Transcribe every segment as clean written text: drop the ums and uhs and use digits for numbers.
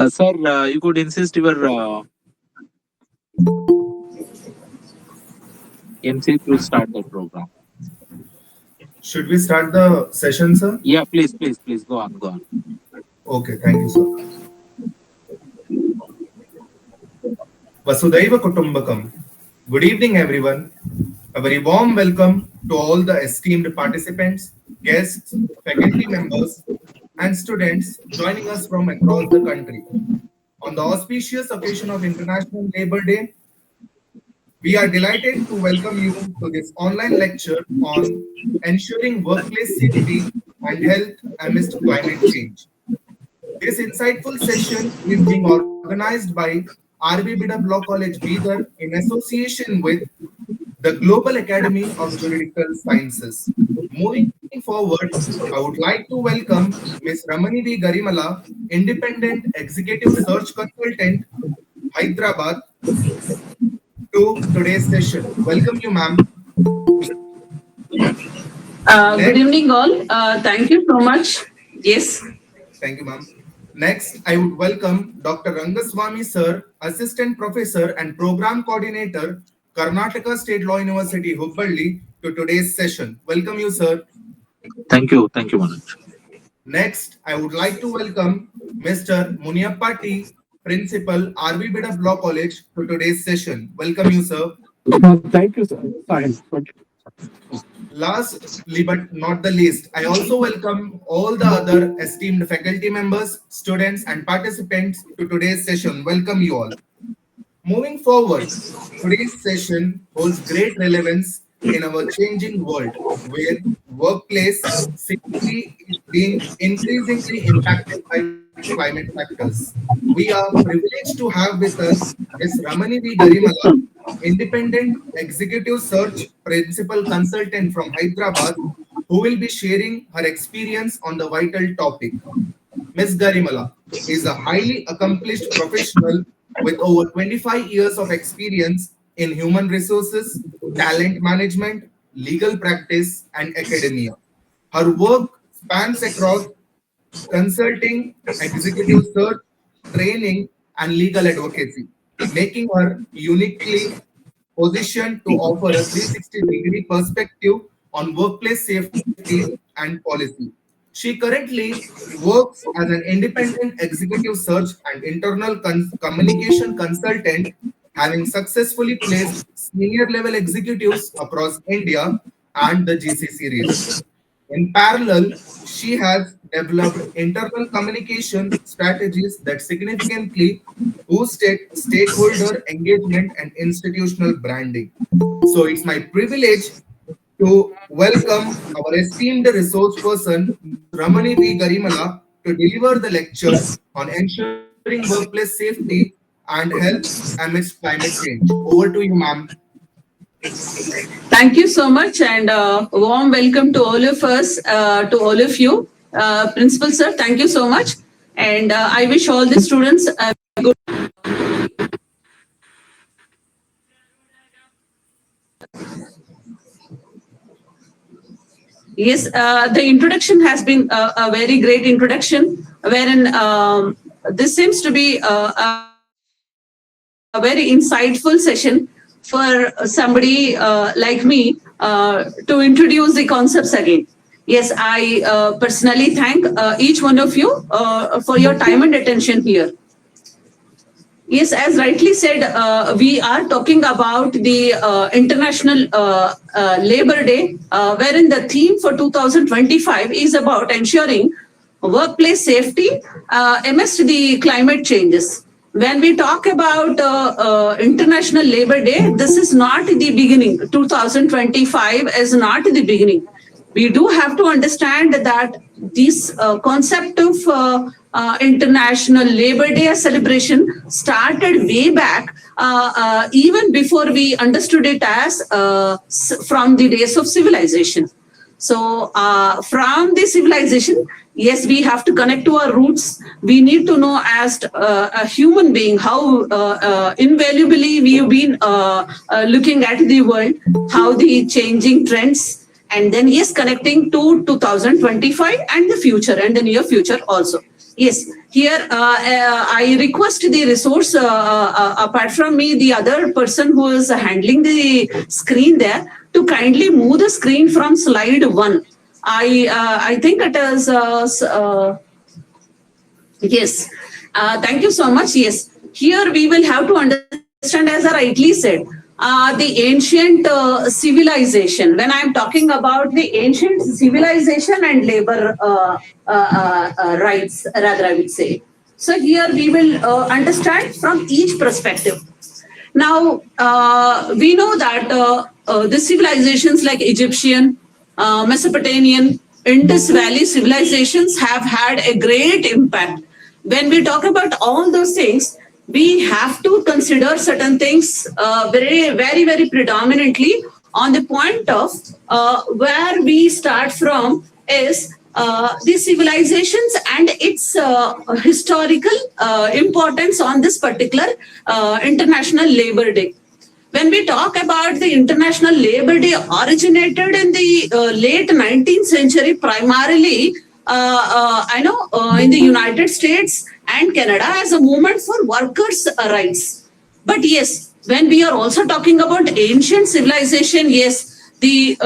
Sir, you could insist your MC to start the program. Should we start the session, sir? Yeah, please, go on, go on. Okay, thank you, sir. Vasudhaiva Kutumbakam. Good evening, everyone. A very warm welcome to all the esteemed participants, guests, faculty members, and students joining us from across the country. On the auspicious occasion of International Labour Day, we are delighted to welcome you to this online lecture on ensuring workplace safety and health amidst climate change. This insightful session is being organized by RB Bidap Law College, Bidar, in association with the Global Academy of Juridical Sciences. Moving forward, I would like to welcome Ms. Ramani V. Garimala, Independent Executive Search Consultant, Hyderabad, to today's session. Welcome you, ma'am. Good evening, all. Thank you so much. Yes. Thank you, ma'am. Next, I would welcome Dr. Rangaswamy Sir, Assistant Professor and Program Coordinator, Karnataka State Law University, Hubballi, to today's session. Welcome you, sir. Thank you, Manoj. Next, I would like to welcome Mr. Muniappa T, Principal, RB Bidap Law College, to today's session. Welcome you, sir. Thank you, sir. Fine. Lastly, but not the least, I also welcome all the other esteemed faculty members, students, and participants to today's session. Welcome you all. Moving forward, today's session holds great relevance in our changing world, where workplace safety is being increasingly impacted by climate factors. We are privileged to have with us Ms. Ramani V. Garimala, Independent Executive Search Principal Consultant from Hyderabad, who will be sharing her experience on the vital topic. Ms. Garimala is a highly accomplished professional with over 25 years of experience in human resources, talent management, legal practice, and academia. Her work spans across consulting, executive search, training, and legal advocacy, making her uniquely positioned to offer a 360-degree perspective on workplace safety and policy. She currently works as an independent executive search and internal communication consultant, having successfully placed senior level executives across India and the GCC region. In parallel, she has developed internal communication strategies that significantly boosted stakeholder engagement and institutional branding. So it's my privilege to welcome our esteemed resource person, Ms. Ramani V. Garimala, to deliver the lecture on ensuring workplace safety and health amidst climate change. Over to you, ma'am. Thank you so much, and warm welcome to all of us, to all of you. Principal Sir, thank you so much. And I wish all the students a good. Yes, the introduction has been a very great introduction, wherein this seems to be a very insightful session for somebody like me to introduce the concepts again. Yes, I personally thank each one of you for your time and attention here. Yes, as rightly said, we are talking about the International Labour Day, wherein the theme for 2025 is about ensuring workplace safety amidst the climate changes. When we talk about International Labour Day, this is not the beginning. 2025 is not the beginning. We do have to understand that this concept of International Labour Day celebration started way back, even before we understood it as from the days of civilization. So from the civilization, yes, we have to connect to our roots. We need to know as a human being how invaluably we've been looking at the world, how the changing trends, and then yes, connecting to 2025 and the future and the near future also. Yes, Here, I request the resource, apart from me, the other person who is handling the screen there, to kindly move the screen from slide 1. I think it is, yes. Thank you so much. Yes. Here we will have to understand, as I rightly said, the ancient civilization. When I am talking about the ancient civilization and labor rights, rather, I would say. So here we will understand from each perspective. Now, we know that the civilizations like Egyptian, Mesopotamian, Indus Valley civilizations have had a great impact. When we talk about all those things, we have to consider certain things very predominantly on the point of where we start from is the civilizations and its historical importance on this particular International Labor Day. When we talk about the International Labor Day, originated in the late 19th century, primarily, in the United States and Canada as a movement for workers' rights. But yes, when we are also talking about ancient civilization, yes, the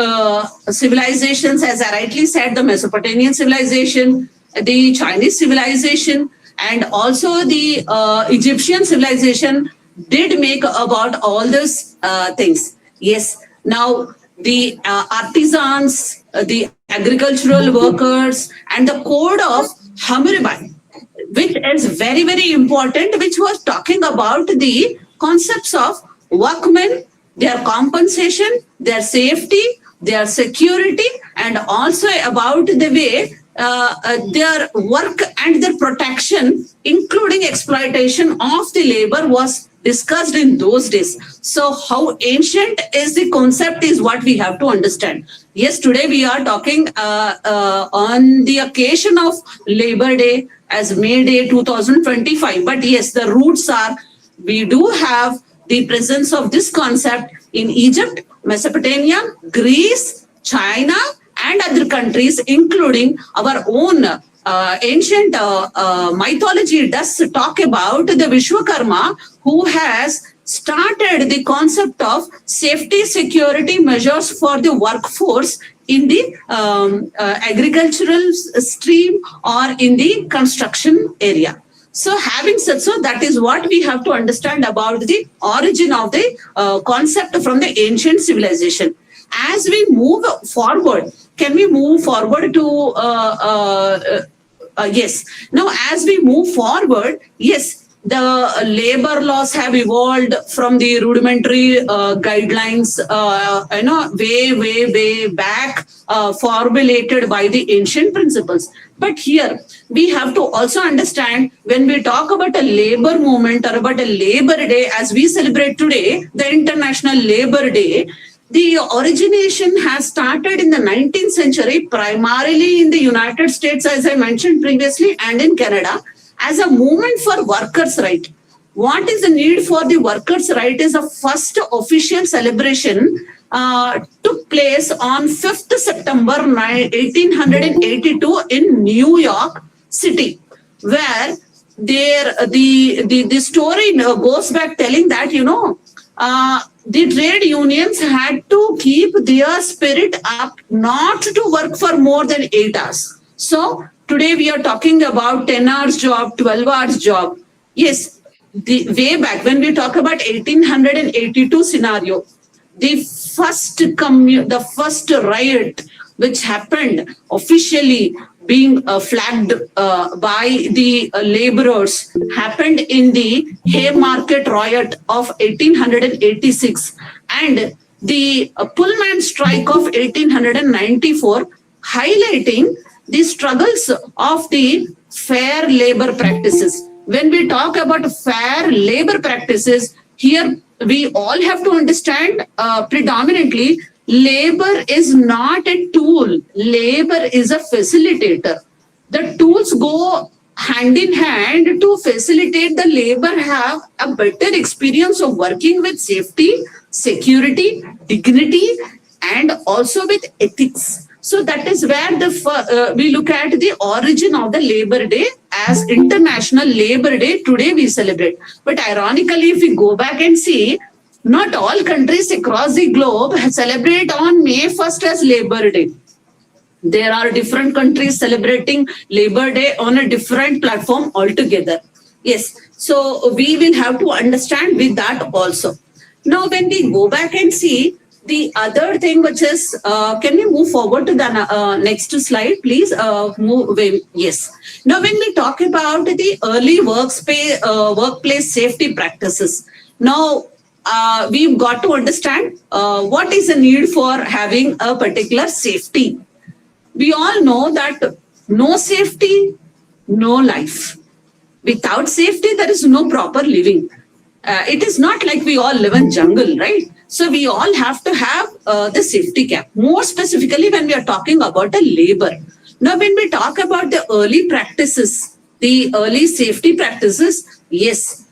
civilizations, as I rightly said, the Mesopotamian civilization, the Chinese civilization, and also the Egyptian civilization did make about all these things. Yes, now the artisans, the agricultural workers, and the code of Hammurabi, which is very important, which was talking about the concepts of workmen, their compensation, their safety, their security, and also about the way their work and their protection, including exploitation of the labor, was discussed in those days. So how ancient is the concept is what we have to understand. Yes, today we are talking on the occasion of Labor Day as May Day 2025. But yes, the roots are, we do have the presence of this concept in Egypt, Mesopotamia, Greece, China, and other countries, including our own ancient mythology does talk about the Vishwakarma, who has started the concept of safety security measures for the workforce in the agricultural stream or in the construction area. So having said so, that is what we have to understand about the origin of the concept from the ancient civilization. As we move forward, can we move forward to yes. Now, as we move forward, yes, the labor laws have evolved from the rudimentary guidelines, way back, formulated by the ancient principles. But here, we have to also understand, when we talk about a labor movement or about a Labor Day, as we celebrate today, the International Labor Day, the origination has started in the 19th century, primarily in the United States, as I mentioned previously, and in Canada, as a movement for workers' right. What is the need for the workers' right is a first official celebration took place on 5th September 1882 in New York City, where the story goes back telling that, the trade unions had to keep their spirit up not to work for more than 8 hours. So today we are talking about 10 hours job, 12 hours job. Yes, the way back when we talk about 1882 scenario, the first riot which happened officially being flagged by the laborers happened in the Haymarket riot of 1886 and the Pullman strike of 1894, highlighting the struggles of the fair labor practices. When we talk about fair labor practices, here we all have to understand predominantly labor is not a tool. Labor is a facilitator. The tools go hand in hand to facilitate the labor have a better experience of working with safety, security, dignity, and also with ethics. So that is where we look at the origin of the Labor Day as International Labor Day. Today we celebrate. But ironically, if we go back and see, not all countries across the globe celebrate on May 1st as Labor Day. There are different countries celebrating Labor Day on a different platform altogether. Yes, so we will have to understand with that also. Now, when we go back and see the other thing, which is, can we move forward to the next slide, please? Yes. Now, when we talk about the early workplace safety practices, now we've got to understand what is the need for having a particular safety. We all know that no safety, no life. Without safety, there is no proper living. It is not like we all live in jungle, right? So we all have to have the safety cap. More specifically, when we are talking about the labor. Now, when we talk about the early practices, the early safety practices, yes,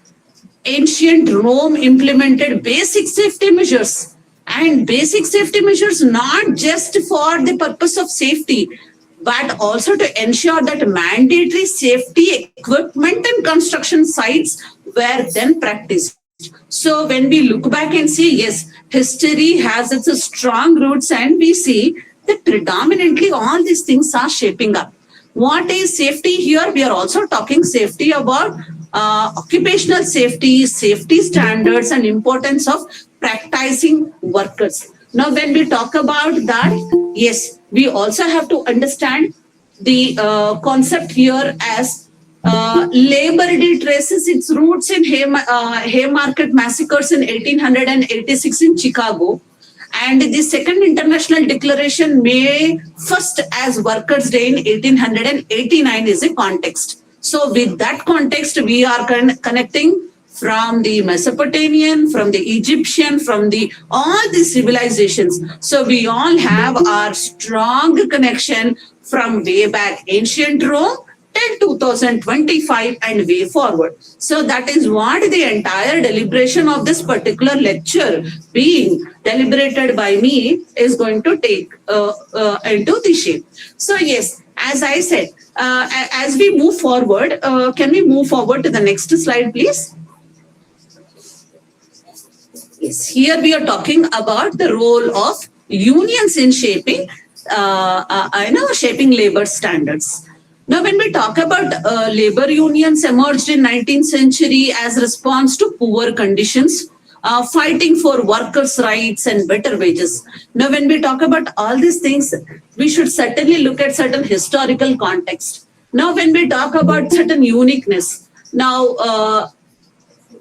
ancient Rome implemented basic safety measures. And basic safety measures not just for the purpose of safety, but also to ensure that mandatory safety equipment and construction sites were then practiced. So when we look back and see, yes, history has its strong roots, and we see that predominantly all these things are shaping up. What is safety here? We are also talking safety about occupational safety, safety standards, and importance of practicing workers. Now, when we talk about that, yes, we also have to understand the concept here as Labor Day traces its roots in Haymarket massacres in 1886 in Chicago, and the Second International Declaration May 1st as Workers' Day in 1889 is a context. So with that context, we are connecting from the Mesopotamian, from the Egyptian, from all the civilizations. So we all have our strong connection from way back ancient Rome till 2025 and way forward. So that is what the entire deliberation of this particular lecture being deliberated by me is going to take into the shape. So yes, as I said, as we move forward, can we move forward to the next slide, please? Yes, here we are talking about the role of unions in shaping, shaping labor standards. Now, when we talk about labor unions emerged in 19th century as response to poor conditions, fighting for workers' rights and better wages. Now, when we talk about all these things, we should certainly look at certain historical context. Now, when we talk about certain uniqueness, now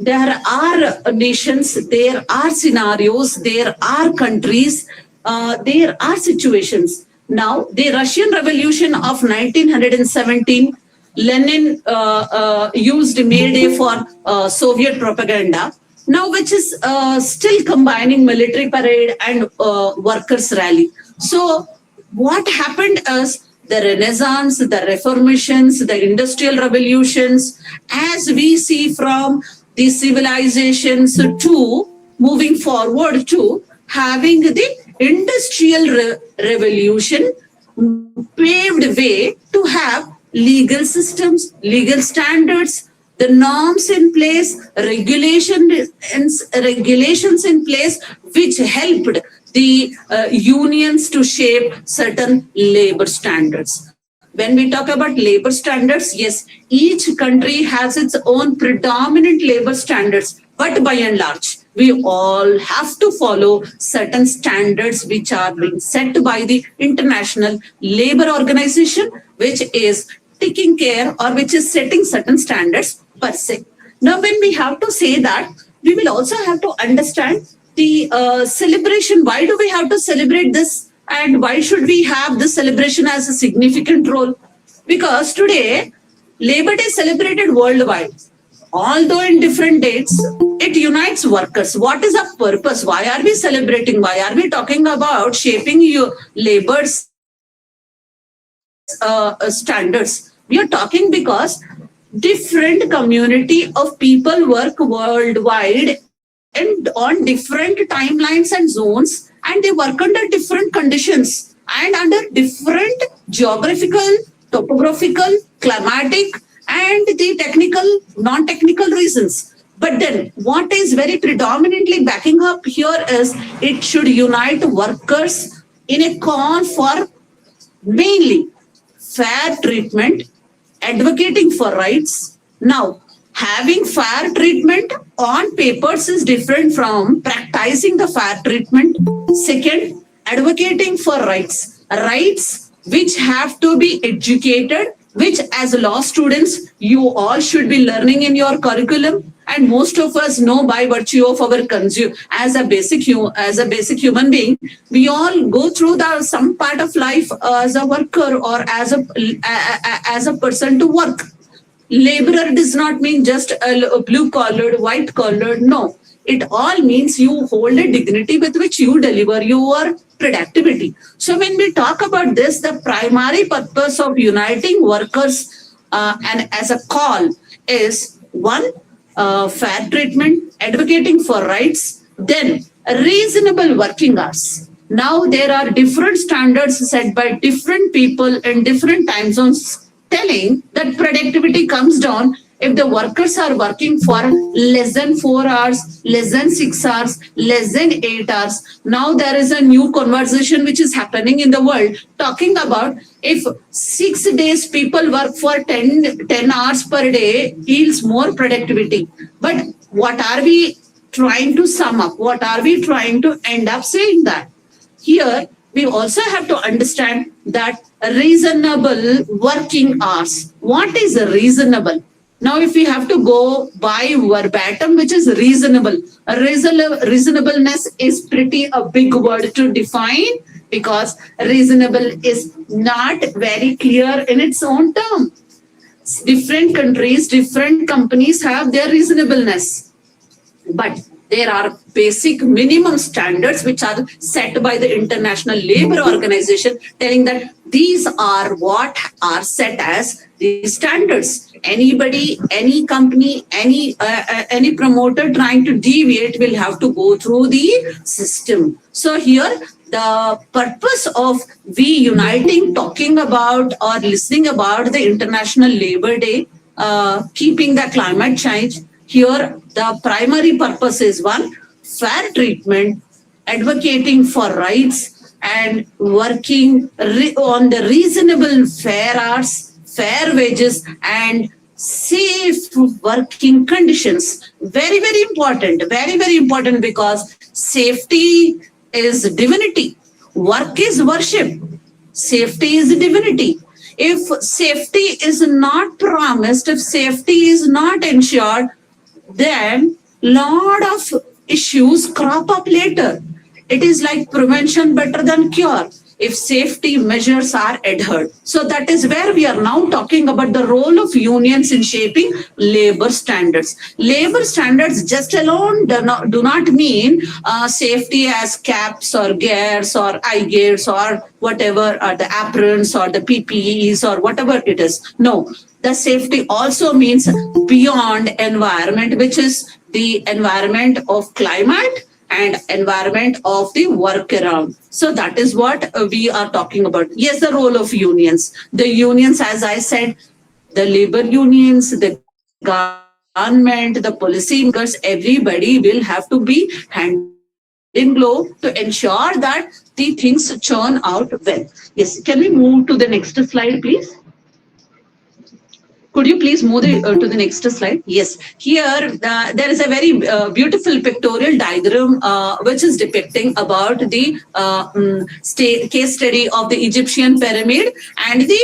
there are nations, there are scenarios, there are countries, there are situations. Now, the Russian Revolution of 1917, Lenin used May Day for Soviet propaganda, now which is still combining military parade and workers' rally. So what happened is the Renaissance, the Reformations, the Industrial Revolutions, as we see from the civilizations to moving forward to having the Industrial Revolution paved way to have legal systems, legal standards, the norms in place, regulations in place, which helped the unions to shape certain labor standards. When we talk about labor standards, yes, each country has its own predominant labor standards, but by and large, we all have to follow certain standards which are being set by the International Labour Organization, which is taking care or which is setting certain standards per se. Now, when we have to say that, we will also have to understand the celebration. Why do we have to celebrate this? And why should we have this celebration as a significant role? Because today, Labor Day is celebrated worldwide. Although in different dates, it unites workers. What is our purpose? Why are we celebrating? Why are we talking about shaping your labor's standards? We are talking because different community of people work worldwide and on different timelines and zones, and they work under different conditions. and under different geographical, topographical, climatic, and the technical, non-technical reasons. But then what is very predominantly backing up here is it should unite workers in a call for mainly fair treatment, advocating for rights. Now, having fair treatment on papers is different from practicing the fair treatment. Second, advocating for rights. Rights which have to be educated, which as law students, you all should be learning in your curriculum. And most of us know by virtue of our consume as a basic human being, we all go through the some part of life as a worker or as a person to work. Laborer does not mean just a blue collared, white collared. No, it all means you hold a dignity with which you deliver your productivity. So when we talk about this, the primary purpose of uniting workers and as a call is one, fair treatment, advocating for rights, then reasonable working hours. Now there are different standards set by different people in different time zones telling that productivity comes down if the workers are working for less than 4 hours, less than 6 hours, less than 8 hours. Now there is a new conversation which is happening in the world talking about if 6 days people work for 10 hours per day yields more productivity. But what are we trying to sum up? What are we trying to end up saying that? Here, we also have to understand that reasonable working hours. What is reasonable? Now, if we have to go by verbatim, which is reasonable, reasonableness is pretty a big word to define because reasonable is not very clear in its own term. Different countries, different companies have their reasonableness, but there are basic minimum standards which are set by the International Labour Organization telling that these are what are set as the standards. Anybody, any company, any promoter trying to deviate will have to go through the system. So here, the purpose of we uniting, talking about or listening about the International Labour Day, keeping the climate change, here the primary purpose is one, fair treatment, advocating for rights and working on the reasonable fair hours, fair wages and safe working conditions. Very, very important because safety is divinity. Work is worship. Safety is divinity. If safety is not promised, if safety is not ensured, then lot of issues crop up later. It is like prevention better than cure if safety measures are adhered. So that is where we are now talking about the role of unions in shaping labor standards. Labor standards just alone do not mean safety as caps or gears or eye gears or whatever, or the aprons or the PPEs or whatever it is. No, the safety also means beyond environment, which is the environment of climate and environment of the work around. So that is what we are talking about. Yes, the role of unions. The unions, as I said, the labor unions, the government, the policy makers, everybody will have to be hand in glove to ensure that the things churn out well. Yes, can we move to the next slide, please? Could you please move to the next slide? Yes. Here, there is a very beautiful pictorial diagram which is depicting about the case study of the Egyptian pyramid and the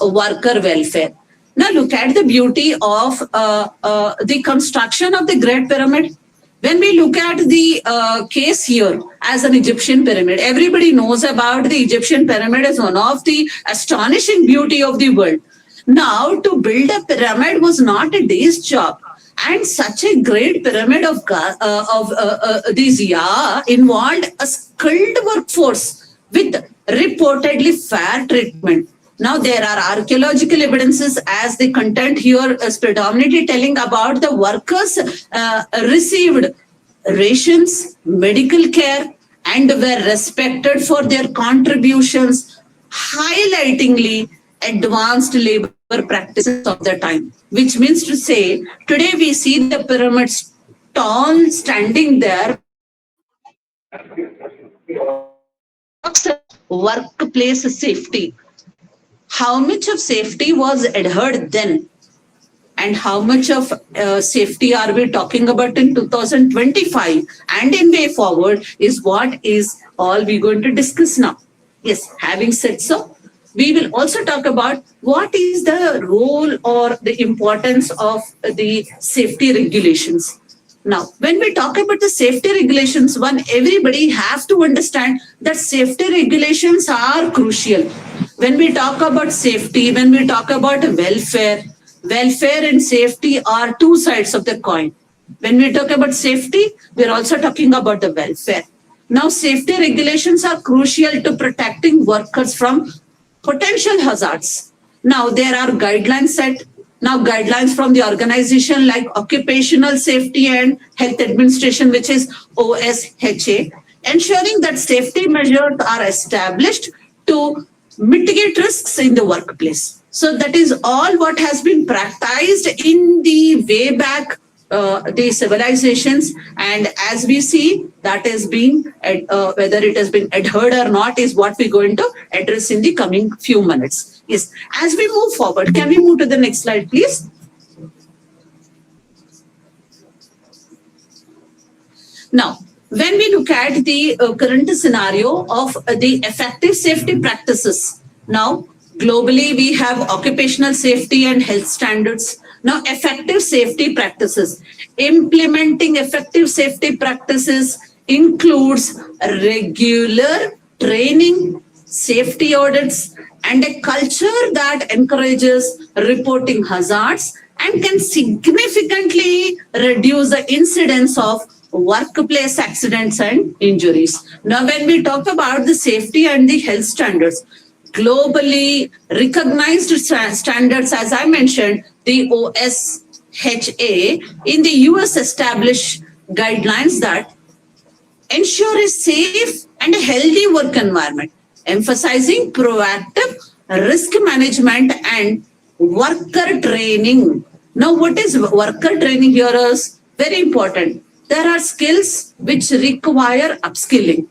worker welfare. Now, look at the beauty of the construction of the Great Pyramid. When we look at the case here as an Egyptian pyramid, everybody knows about the Egyptian pyramid as one of the astonishing beauty of the world. Now, to build a pyramid was not a day's job. And such a great pyramid of these involved a skilled workforce with reportedly fair treatment. Now, there are archaeological evidences as the content here is predominantly telling about the workers received rations, medical care, and were respected for their contributions, highlightingly advanced labor practices of the time. Which means to say, today we see the pyramids tall standing there, workplace safety. How much of safety was adhered then? And how much of safety are we talking about in 2025 and in way forward is what is all we're going to discuss now. Yes, having said so, we will also talk about what is the role or the importance of the safety regulations. Now, when we talk about the safety regulations, everybody has to understand that safety regulations are crucial. When we talk about safety, when we talk about welfare and safety are two sides of the coin. When we talk about safety, we're also talking about the welfare. Now, safety regulations are crucial to protecting workers from potential hazards. Now, there are guidelines set. Now, guidelines from the organization like Occupational Safety and Health Administration, which is OSHA, ensuring that safety measures are established to mitigate risks in the workplace. So that is all what has been practiced in the way back the civilizations, and as we see that is being whether it has been adhered or not is what we're going to address in the coming few minutes. Yes, as we move forward, can we move to the next slide, please? Now, when we look at the current scenario of the effective safety practices, now globally we have occupational safety and health standards. Now, effective safety practices. Implementing effective safety practices includes regular training, safety audits, and a culture that encourages reporting hazards and can significantly reduce the incidence of workplace accidents and injuries. Now, when we talk about the safety and the health standards, globally recognized standards, as I mentioned, the OSHA in the US established guidelines that ensure a safe and a healthy work environment, emphasizing proactive risk management and worker training. Now, what is worker training here is very important. There are skills which require upskilling.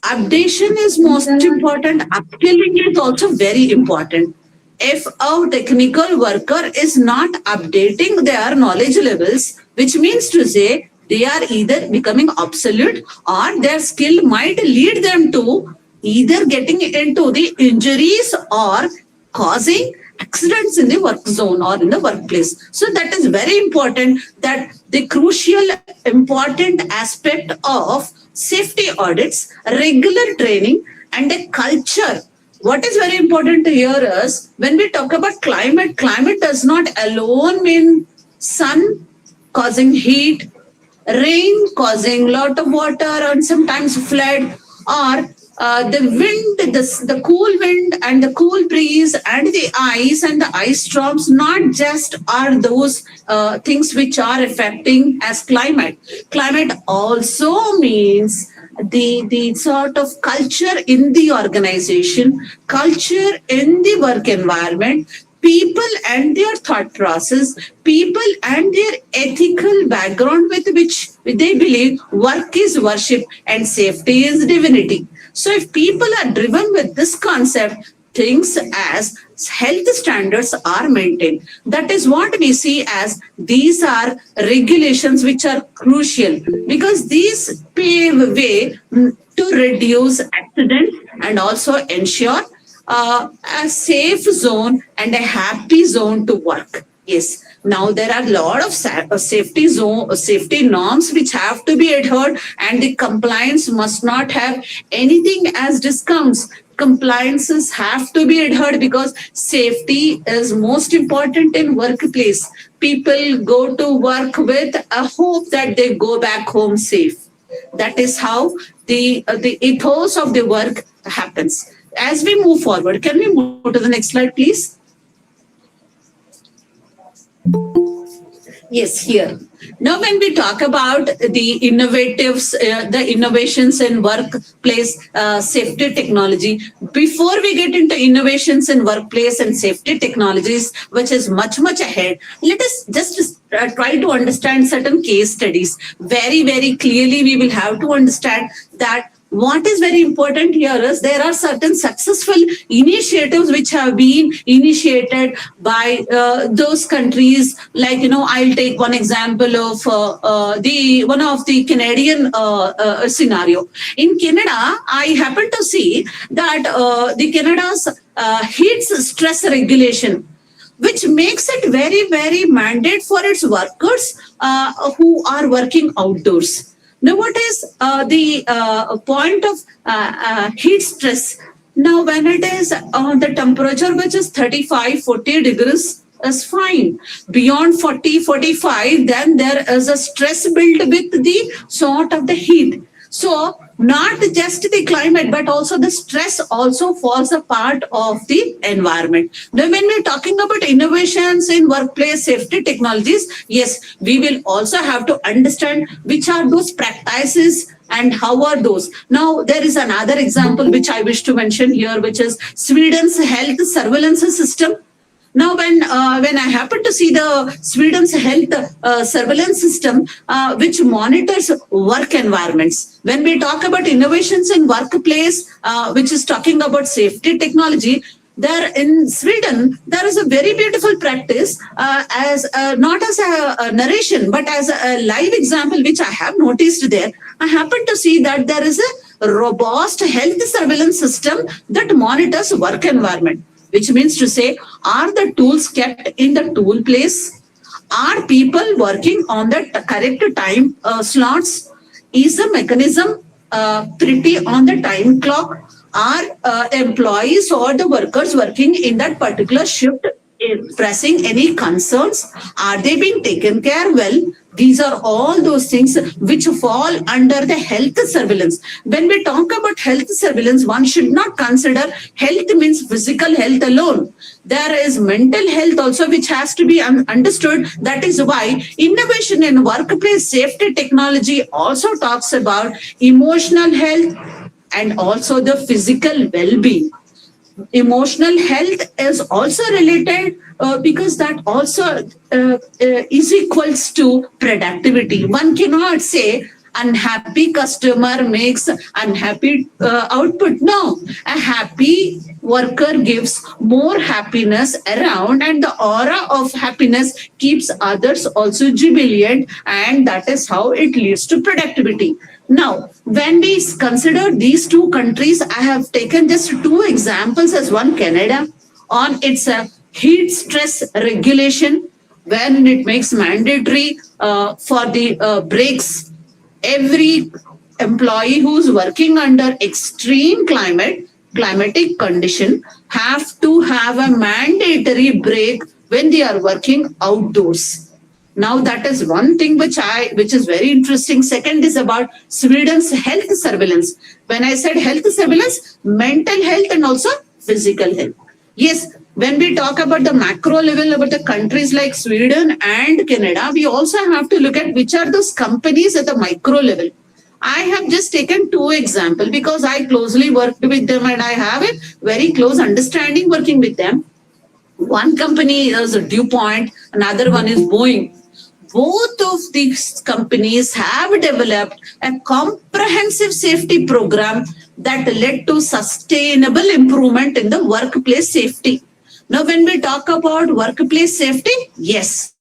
Updation is most important. Upskilling is also very important. If a technical worker is not updating their knowledge levels, which means to say they are either becoming obsolete or their skill might lead them to either getting into the injuries or causing accidents in the work zone or in the workplace. So that is very important, that the crucial important aspect of safety audits, regular training, and a culture. What is very important here is when we talk about climate, climate does not alone mean sun causing heat, rain causing lot of water and sometimes flood, or the wind, the cool wind and the cool breeze and the ice storms, not just are those things which are affecting as climate. Climate also means the sort of culture in the organization, culture in the work environment, people and their thought process, people and their ethical background with which they believe work is worship and safety is divinity. So if people are driven with this concept, things as health standards are maintained. That is what we see as these are regulations which are crucial because these pave way to reduce accidents and also ensure a safe zone and a happy zone to work. Yes. Now there are a lot of safety norms which have to be adhered, and the compliance must not have anything as discounts. Compliances have to be adhered because safety is most important in workplace. People go to work with a hope that they go back home safe. That is how the ethos of the work happens. As we move forward, can we move to the next slide, please? Yes, here. Now, when we talk about the innovations in workplace safety technology, before we get into innovations in workplace and safety technologies, which is much, much ahead, let us just try to understand certain case studies. Very, very clearly, we will have to understand that what is very important here is there are certain successful initiatives which have been initiated by those countries. Like, I'll take one example of the one of the Canadian scenario. In Canada, I happen to see that the Canada's heat stress regulation, which makes it very, very mandate for its workers who are working outdoors. Now, what is the point of heat stress? Now, when it is the temperature which is 35, 40 degrees is fine. Beyond 40, 45, then there is a stress built with the sort of the heat. So, not just the climate, but also the stress also forms a part of the environment. Now, when we're talking about innovations in workplace safety technologies, yes, we will also have to understand which are those practices and how are those. Now, there is another example which I wish to mention here, which is Sweden's health surveillance system. Now, when I happen to see the Sweden's health surveillance system, which monitors work environments, when we talk about innovations in workplace, which is talking about safety technology, there in Sweden, there is a very beautiful practice as not as a narration, but as a live example, which I have noticed there. I happen to see that there is a robust health surveillance system that monitors work environment, which means to say, are the tools kept in the tool place? Are people working on the correct time slots? Is the mechanism pretty on the time clock? Are employees or the workers working in that particular shift pressing any concerns? Are they being taken care well? These are all those things which fall under the health surveillance. When we talk about health surveillance, one should not consider health means physical health alone. There is mental health also which has to be understood. That is why innovation in workplace safety technology also talks about emotional health and also the physical well-being. Emotional health is also related because that also is equals to productivity. One cannot say unhappy customer makes unhappy output. No, a happy worker gives more happiness around, and the aura of happiness keeps others also jubilant, and that is how it leads to productivity. Now, when we consider these two countries, I have taken just two examples as one Canada on its heat stress regulation, when it makes mandatory for the breaks. Every employee who's working under extreme climatic condition have to have a mandatory break when they are working outdoors. Now, that is one thing which is very interesting. Second is about Sweden's health surveillance. When I said health surveillance, mental health and also physical health. Yes, when we talk about the macro level, about the countries like Sweden and Canada, we also have to look at which are those companies at the micro level. I have just taken two examples because I closely worked with them and I have a very close understanding working with them. One company is DuPont, another one is Boeing. Both of these companies have developed a comprehensive safety program that led to sustainable improvement in the workplace safety. Now, when we talk about workplace safety, yes,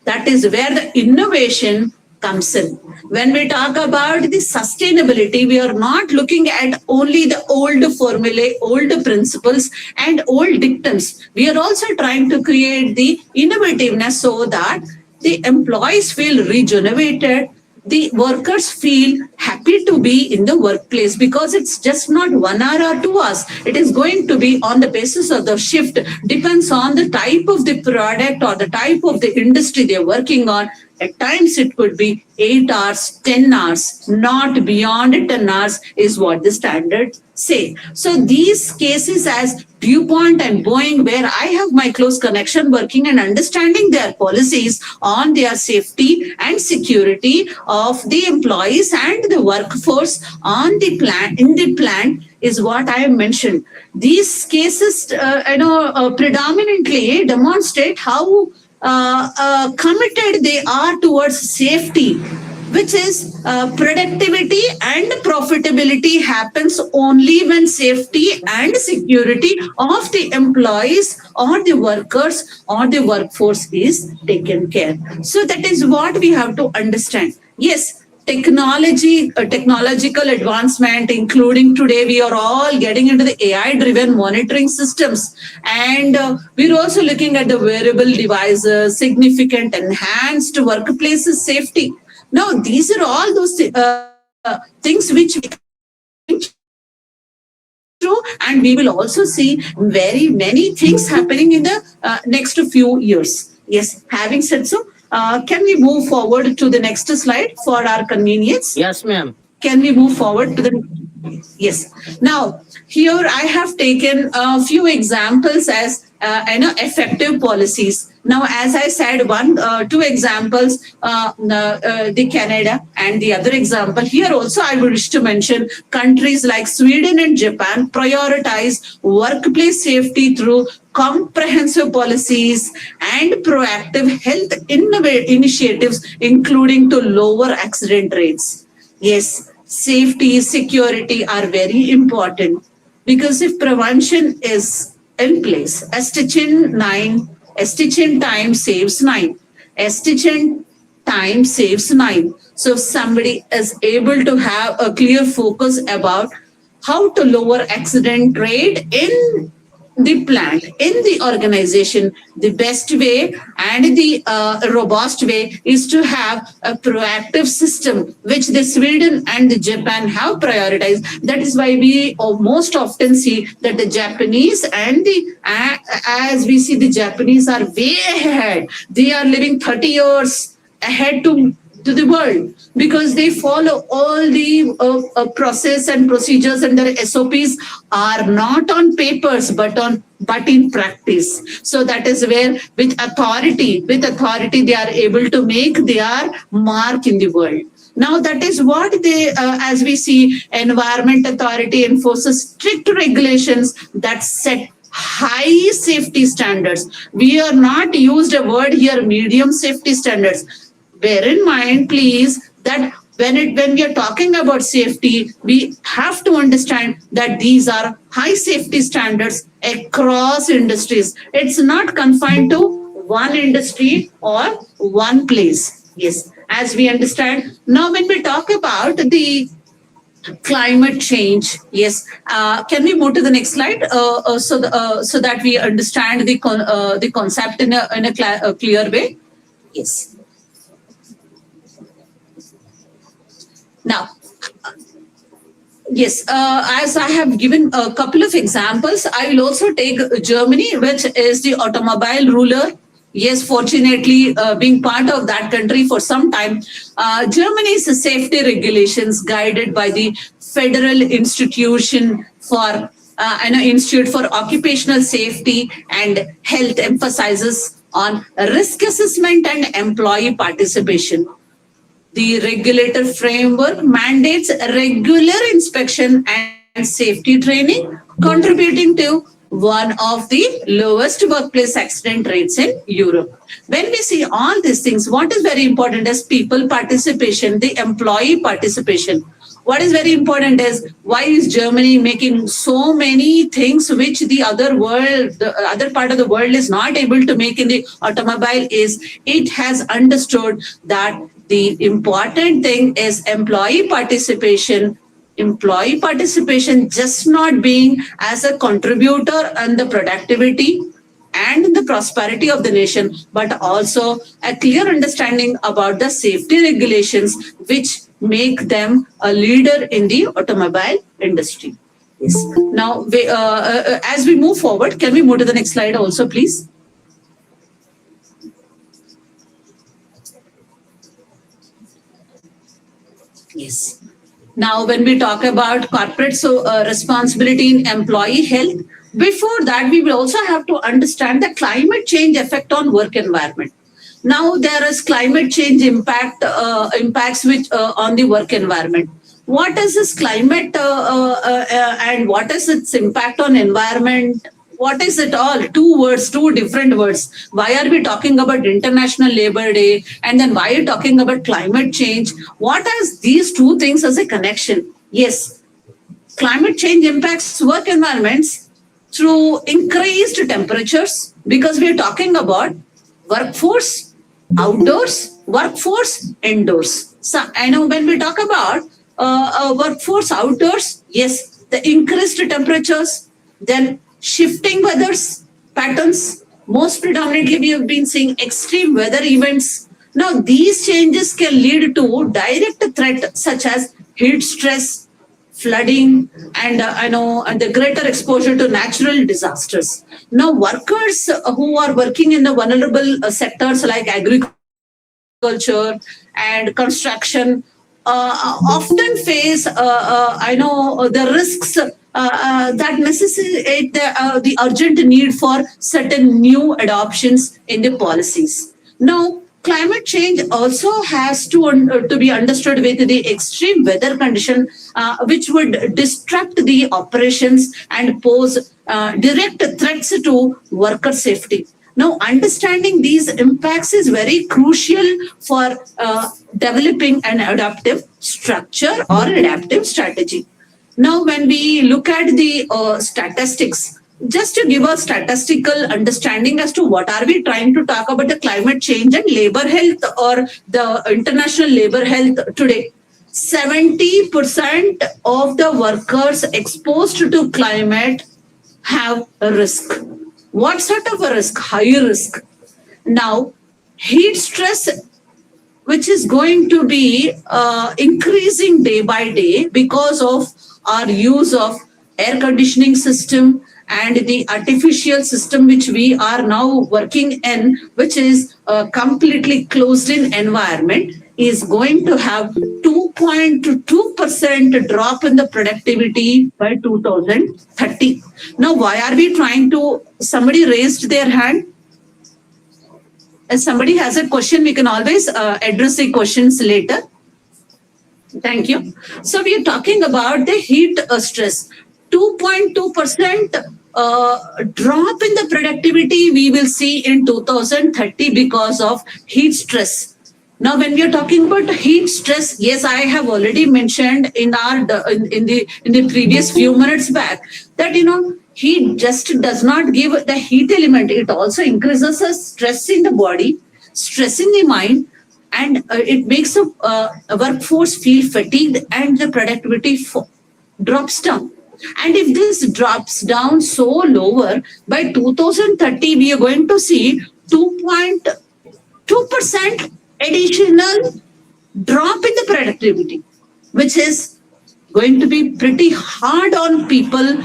that is where the innovation comes in. When we talk about the sustainability, we are not looking at only the old formulae, old principles, and old dictums. We are also trying to create the innovativeness so that the employees feel rejuvenated, the workers feel happy to be in the workplace, because it's just not 1 hour or 2 hours. It is going to be on the basis of the shift, depends on the type of the product or the type of the industry they're working on. At times it could be 8 hours, 10 hours, not beyond 10 hours is what the standards say. So these cases as DuPont and Boeing, where I have my close connection working and understanding their policies on their safety and security of the employees and the workforce on the plant, in the plant, is what I have mentioned. These cases, predominantly demonstrate how committed they are towards safety, which is productivity and profitability happens only when safety and security of the employees or the workers or the workforce is taken care. So that is what we have to understand. Yes, technological advancement, including today we are all getting into the AI driven monitoring systems, and we're also looking at the wearable devices, significant enhanced workplaces safety. Now these are all those things which true, and we will also see very many things happening in the next few years. Yes, having said so, can we move forward to the next slide for our convenience? Yes, ma'am. Can we move forward to the yes? Now here I have taken a few examples as effective policies. Now, as I said, two examples, the Canada and the other example. Here also I wish to mention countries like Sweden and Japan prioritize workplace safety through comprehensive policies and proactive health initiatives, including to lower accident rates. Yes, safety, security are very important, because if prevention is in place, Stitching time saves 9. Stitching time saves 9. So if somebody is able to have a clear focus about how to lower accident rate in the plant, in the organization, the best way and the robust way is to have a proactive system, which the Sweden and the Japan have prioritized. That is why we most often see that the Japanese and the, as we see, the Japanese are way ahead. They are living 30 years ahead to the world, because they follow all the process and procedures, and their SOPs are not on papers but in practice. So that is where with authority they are able to make their mark in the world. Now that is what they, as we see, Environment Authority enforces strict regulations that set high safety standards. We are not used a word here, medium safety standards. Bear in mind, please, that when we are talking about safety, we have to understand that these are high safety standards across industries. It's not confined to one industry or one place. Yes, as we understand. Now, when we talk about the climate change, yes, can we move to the next slide so that we understand the concept in a clear way? Yes. Now, yes, as I have given a couple of examples, I will also take Germany, which is the automobile ruler. Yes, fortunately, being part of that country for some time, Germany's safety regulations guided by the Federal Institution for Institute for Occupational Safety and Health emphasizes on risk assessment and employee participation. The regulator framework mandates regular inspection and safety training, contributing to one of the lowest workplace accident rates in Europe. When we see all these things, what is very important is people participation, the employee participation. What is very important is, why is Germany making so many things which the other part of the world is not able to make in the automobile? Is it has understood that the important thing is employee participation just not being as a contributor and the productivity and the prosperity of the nation, but also a clear understanding about the safety regulations which make them a leader in the automobile industry. Yes. Now, as we move forward, can we move to the next slide also, please? Yes. Now, when we talk about corporate responsibility in employee health, before that, we will also have to understand the climate change effect on work environment. Now, there is climate change impacts which on the work environment. What is this climate and what is its impact on environment? What is it all? Two words, two different words. Why are we talking about International Labor Day? And then why are you talking about climate change? What has these two things as a connection? Yes, climate change impacts work environments through increased temperatures because we are talking about workforce outdoors, workforce indoors. So I know when we talk about workforce outdoors, yes, the increased temperatures, then shifting weathers patterns. Most predominantly, we have been seeing extreme weather events. Now, these changes can lead to direct threat such as heat stress, flooding, and and the greater exposure to natural disasters. Now, workers who are working in the vulnerable sectors like agriculture and construction often face, the risks that necessitate the urgent need for certain new adoptions in the policies. Now, climate change also has to be understood with the extreme weather condition, which would disrupt the operations and pose direct threats to worker safety. Now, understanding these impacts is very crucial for developing an adaptive structure or adaptive strategy. Now, when we look at the statistics, just to give a statistical understanding as to what are we trying to talk about the climate change and labor health or the international labor health today. 70% of the workers exposed to climate have a risk. What sort of a risk? High risk. Now, heat stress, which is going to be increasing day by day because of our use of air conditioning system and the artificial system which we are now working in, which is a completely closed in environment, is going to have 2.2% drop in the productivity by 2030. Now, why are we trying to? Somebody raised their hand. If somebody has a question, we can always address the questions later. Thank you. So we are talking about the heat stress. 2.2% drop in the productivity we will see in 2030 because of heat stress. Now, when we are talking about heat stress, yes, I have already mentioned in the previous few minutes back that heat just does not give the heat element; it also increases the stress in the body, stress in the mind, and it makes a workforce feel fatigued, and the productivity drops down. And if this drops down so lower, by 2030 we are going to see 2.2% additional drop in the productivity, which is going to be pretty hard on people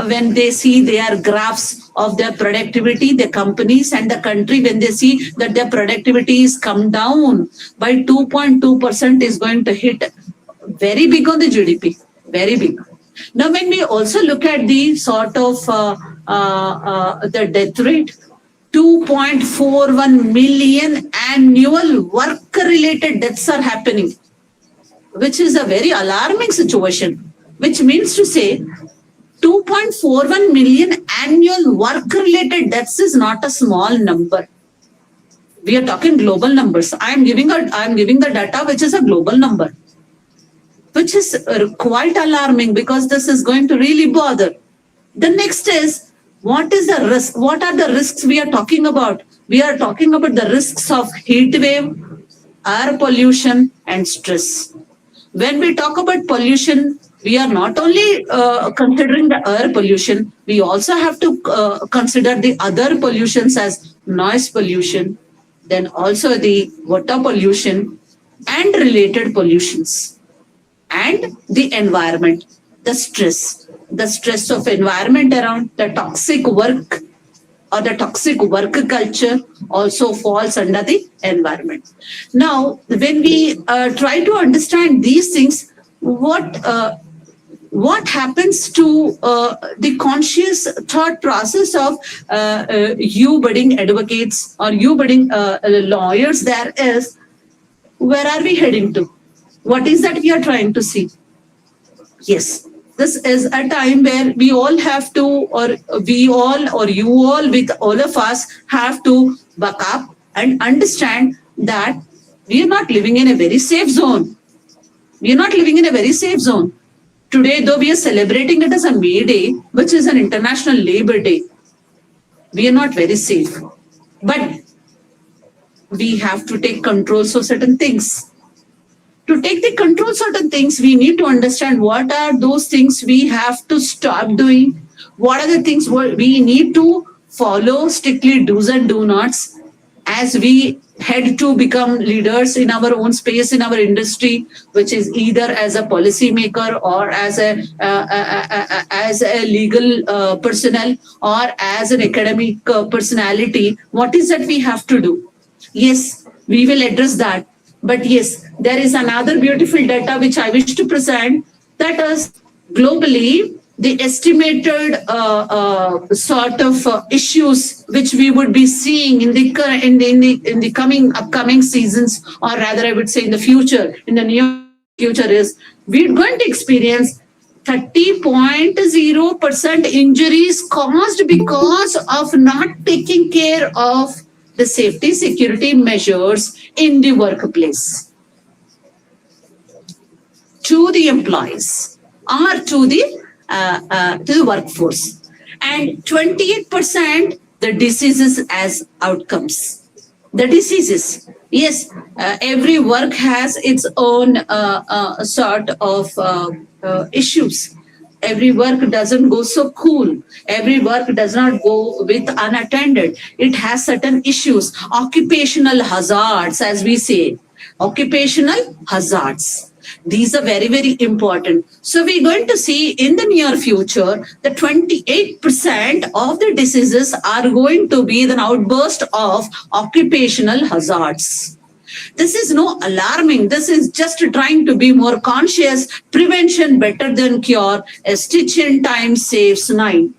when they see their graphs of their productivity, the companies and the country, when they see that their productivity is come down by 2.2% is going to hit very big on the GDP, very big. Now, when we also look at the sort of the death rate, 2.41 million annual work-related deaths are happening, which is a very alarming situation, which means to say 2.41 million annual work-related deaths is not a small number. We are talking global numbers. I am giving the data, which is a global number, which is quite alarming because this is going to really bother. The next is, what is the risk? What are the risks we are talking about? We are talking about the risks of heat wave, air pollution, and stress. When we talk about pollution, we are not only considering the air pollution, we also have to consider the other pollutions as noise pollution, then also the water pollution and related pollutions, and the environment, the stress of environment around, the toxic work or the toxic work culture also falls under the environment. Now, when we try to understand these things, what happens to the conscious thought process of you budding advocates or you budding lawyers there is, where are we heading to? What is that we are trying to see? Yes, this is a time where we all have to, or we all, or you all, with all of us have to buck up and understand that we are not living in a very safe zone. We are not living in a very safe zone. Today, though we are celebrating it as a May Day, which is an International Labour Day, we are not very safe. But we have to take control of certain things. To take the control of certain things, we need to understand what are those things we have to stop doing. What are the things we need to follow strictly do's and do nots as we head to become leaders in our own space, in our industry, which is either as a policy maker or as a legal personnel or as an academic personality. What is that we have to do? Yes, we will address that. But yes, there is another beautiful data which I wish to present, that is globally the estimated sort of issues which we would be seeing in the upcoming seasons, or rather I would say in the future, in the near future, is we're going to experience 30.0% injuries caused because of not taking care of the safety security measures in the workplace to the employees or to the workforce, and 28% the diseases as outcomes. The diseases, yes, every work has its own sort of issues. Every work doesn't go so cool. Every work does not go with unattended. It has certain issues, occupational hazards, as we say, occupational hazards. These are very, very important. So we're going to see in the near future that 28% of the diseases are going to be an outburst of occupational hazards. This is no alarming. This is just trying to be more conscious. Prevention better than cure. A stitch in time saves 9.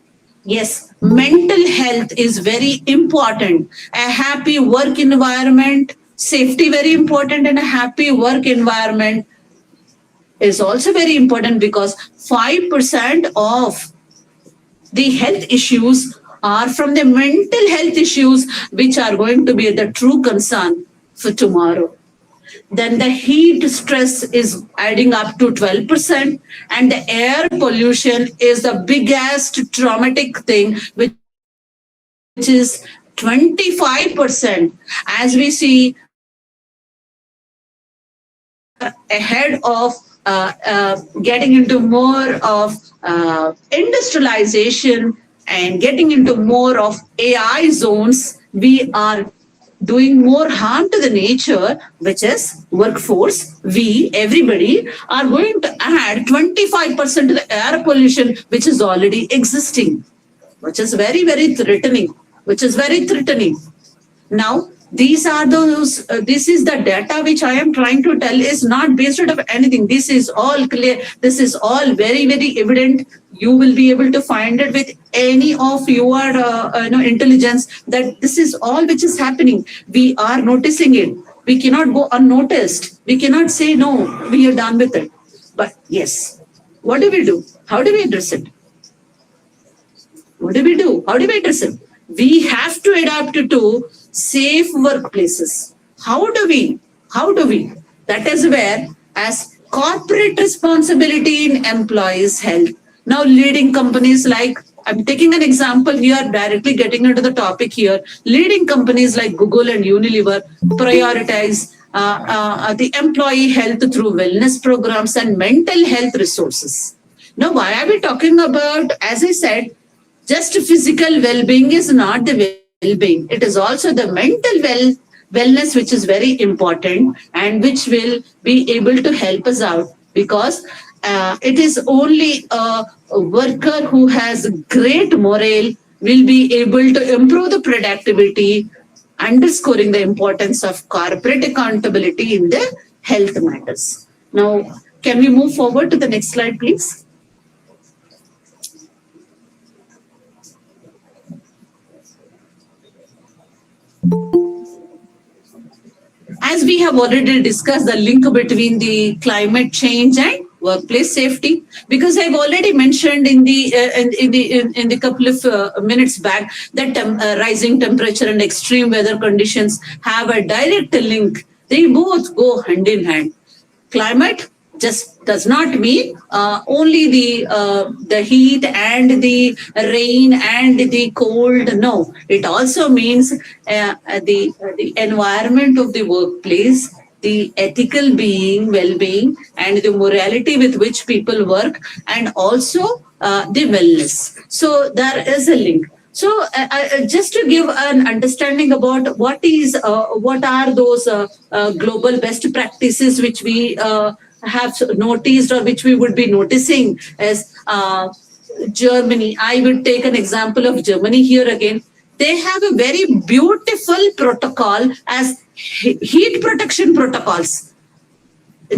Yes, mental health is very important. A happy work environment, safety very important, and a happy work environment is also very important, because 5% of the health issues are from the mental health issues, which are going to be the true concern for tomorrow. Then the heat stress is adding up to 12%, and the air pollution is the biggest traumatic thing, which is 25%. As we see ahead of getting into more of industrialization and getting into more of AI zones, we are doing more harm to the nature, which is workforce. We, everybody, are going to add 25% to the air pollution, which is already existing, which is very, very threatening, Now, these are those, this is the data which I am trying to tell is not based out of anything. This is all clear. This is all very, very evident. You will be able to find it with any of your intelligence, that this is all which is happening. We are noticing it. We cannot go unnoticed. We cannot say, no, we are done with it. But yes, what do we do? How do we address it? What do we do? How do we address it? We have to adapt to safe workplaces. How do we? That is where, as corporate responsibility in employees' health. Now, leading companies like, I'm taking an example here, directly getting into the topic here. Leading companies like Google and Unilever prioritize the employee health through wellness programs and mental health resources. Now, why are we talking about, as I said, just physical well-being is not the well-being. It is also the mental wellness, which is very important and which will be able to help us out, because it is only a worker who has great morale, will be able to improve the productivity, underscoring the importance of corporate accountability in the health matters. Now, can we move forward to the next slide, please? As we have already discussed the link between the climate change and workplace safety, because I've already mentioned in the couple of minutes back that rising temperature and extreme weather conditions have a direct link. They both go hand in hand. Climate just does not mean only the heat and the rain and the cold. No, it also means the environment of the workplace, the ethical well-being, and the morality with which people work, and also the wellness. So there is a link. So just to give an understanding about what are those global best practices which we have noticed or which we would be noticing as Germany. I would take an example of Germany here again. They have a very beautiful protocol as heat protection protocols.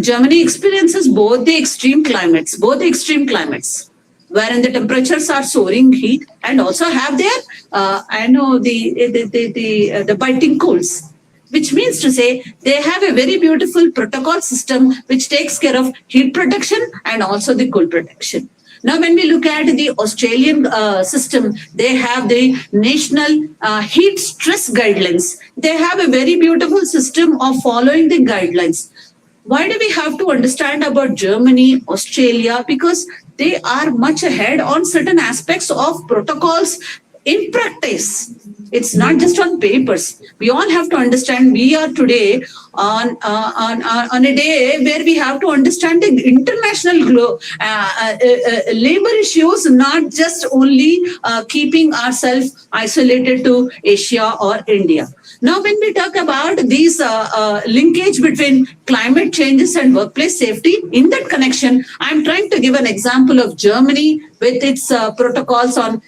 Germany experiences both the extreme climates, wherein the temperatures are soaring heat and also have their, the biting colds, which means to say they have a very beautiful protocol system which takes care of heat protection and also the cold protection. Now, when we look at the Australian system, they have the national heat stress guidelines. They have a very beautiful system of following the guidelines. Why do we have to understand about Germany, Australia? Because they are much ahead on certain aspects of protocols in practice. It's not just on papers. We all have to understand we are today on a day where we have to understand the international labor issues, not just only keeping ourselves isolated to Asia or India. Now, when we talk about these linkage between climate changes and workplace safety, in that connection, I'm trying to give an example of Germany with its protocols on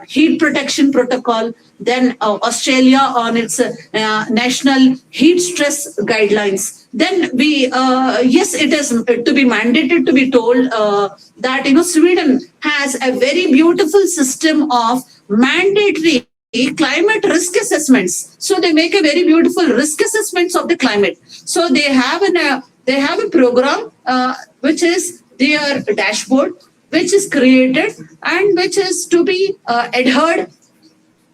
heat protection protocol, then Australia on its national heat stress guidelines. Then we, yes, it is to be mandated to be told that, Sweden has a very beautiful system of mandatory climate risk assessments. So they make a very beautiful risk assessments of the climate. So they have a program which is their dashboard, which is created and which is to be adhered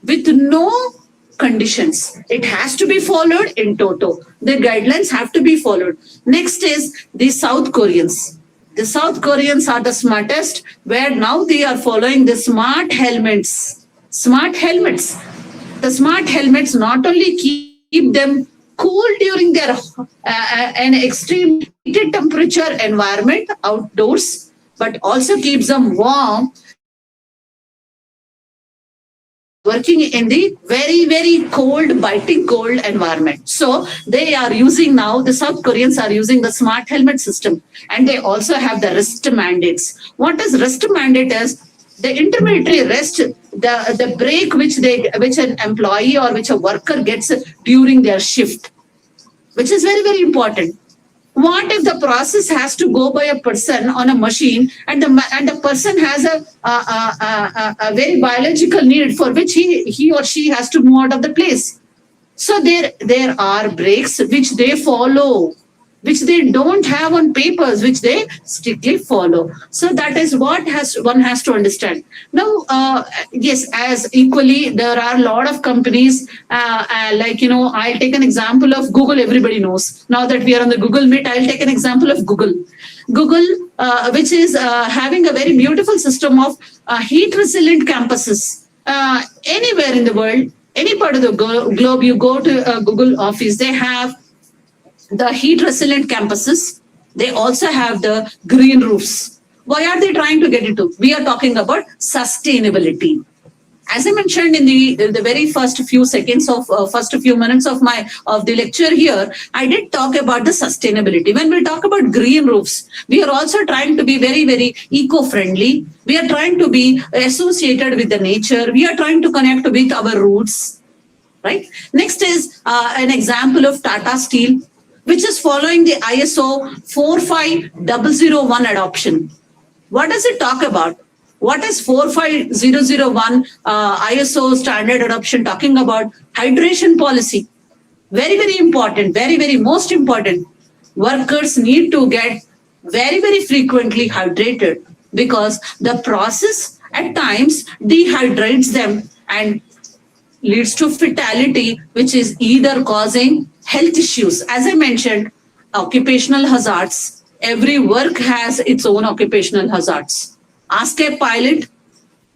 with no conditions. It has to be followed in toto. The guidelines have to be followed. Next is the South Koreans. The South Koreans are the smartest, where now they are following the smart helmets. Smart helmets. The smart helmets not only keep them cool during their an extreme heated temperature environment outdoors, but also keeps them warm working in the very, very cold, biting cold environment. So they are using now, the South Koreans are using the smart helmet system, and they also have the rest mandates. What is rest mandate is the intermediary rest, the break which an employee or which a worker gets during their shift, which is very, very important. What if the process has to go by a person on a machine, and the person has a very biological need for which he or she has to move out of the place? So there are breaks which they follow, which they don't have on papers, which they strictly follow. So that is what one has to understand. Now, yes, as equally, there are a lot of companies, I'll take an example of Google, everybody knows. Now that we are on the Google Meet, I'll take an example of Google. Google, which is having a very beautiful system of heat-resilient campuses. Anywhere in the world, any part of the globe, you go to a Google office, they have the heat resilient campuses. They also have the green roofs. Why are they trying to get into? We are talking about sustainability. As I mentioned in the very first few seconds of first few minutes of the lecture here, I did talk about the sustainability. When we talk about green roofs, we are also trying to be very eco-friendly. We are trying to be associated with the nature. We are trying to connect with our roots. Right. Next is an example of Tata Steel, which is following the ISO 45001 adoption. What does it talk about? What is 45001 ISO standard adoption talking about? Hydration policy. Very important, very most important. Workers need to get very frequently hydrated because the process at times dehydrates them and leads to fatality, which is either causing health issues. As I mentioned, occupational hazards. Every work has its own occupational hazards. Ask a pilot,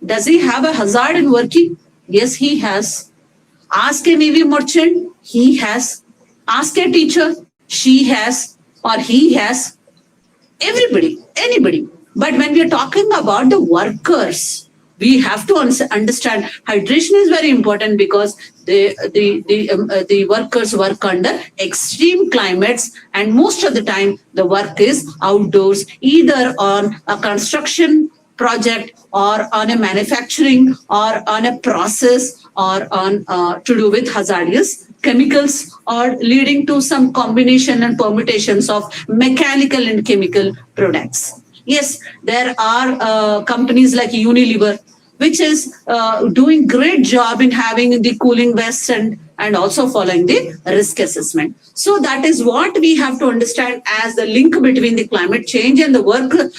does he have a hazard in working? Yes, he has. Ask a Navy merchant, he has. Ask a teacher, she has or he has. Everybody, anybody. But when we are talking about the workers, we have to understand hydration is very important because the workers work under extreme climates, and most of the time the work is outdoors, either on a construction project or on a manufacturing or on a process or on to do with hazardous chemicals or leading to some combination and permutations of mechanical and chemical products. Yes, there are companies like Unilever, which is doing great job in having the cooling vests and also following the risk assessment. So that is what we have to understand as the link between the climate change and the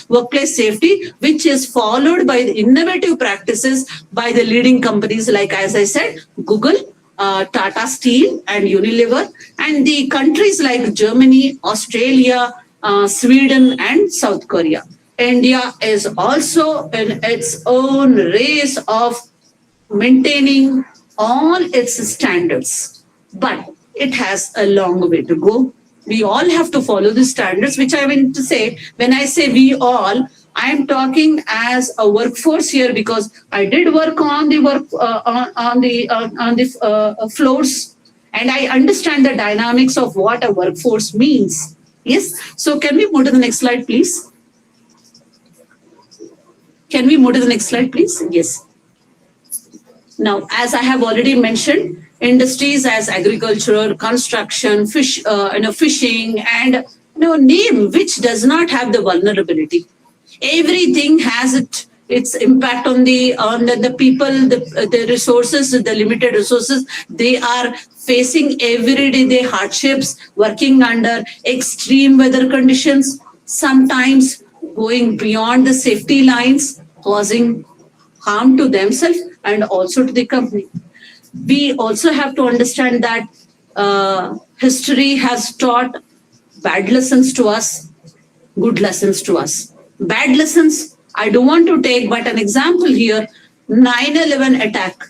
workplace safety, which is followed by the innovative practices by the leading companies like, as I said, Google, Tata Steel and Unilever, and the countries like Germany, Australia, Sweden and South Korea. India is also in its own race of maintaining all its standards, but it has a long way to go. We all have to follow the standards, which I mean to say, when I say we all, I am talking as a workforce here because I did work on the floors, and I understand the dynamics of what a workforce means. Yes. So can we move to the next slide, please? Can we move to the next slide, please? Yes. Now, as I have already mentioned, industries as agriculture, construction, fishing, and name which does not have the vulnerability. Everything has its impact on the people, the resources, the limited resources. They are facing everyday hardships, working under extreme weather conditions, sometimes going beyond the safety lines, causing harm to themselves and also to the company. We also have to understand that history has taught bad lessons to us, good lessons to us. Bad lessons, I don't want to take, but an example here, 9/11 attack.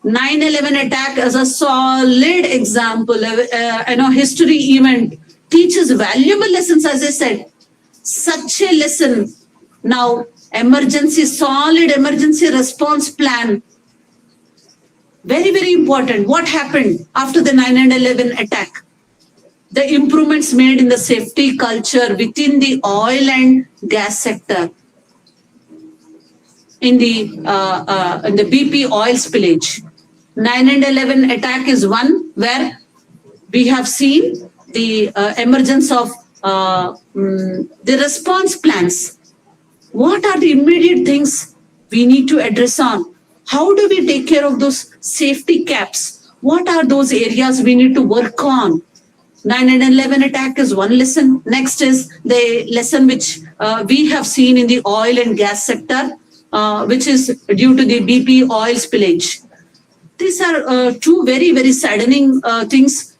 9/11 attack is a solid example. History event teaches valuable lessons, as I said. Such a lesson. Now, solid emergency response plan. Very important. What happened after the 9/11 attack? The improvements made in the safety culture within the oil and gas sector. In the BP oil spillage. 9/11 attack is one where we have seen the emergence of the response plans. What are the immediate things we need to address on? How do we take care of those safety gaps? What are those areas we need to work on? 9/11 attack is one lesson. Next is the lesson which we have seen in the oil and gas sector, which is due to the BP oil spillage. These are two very saddening things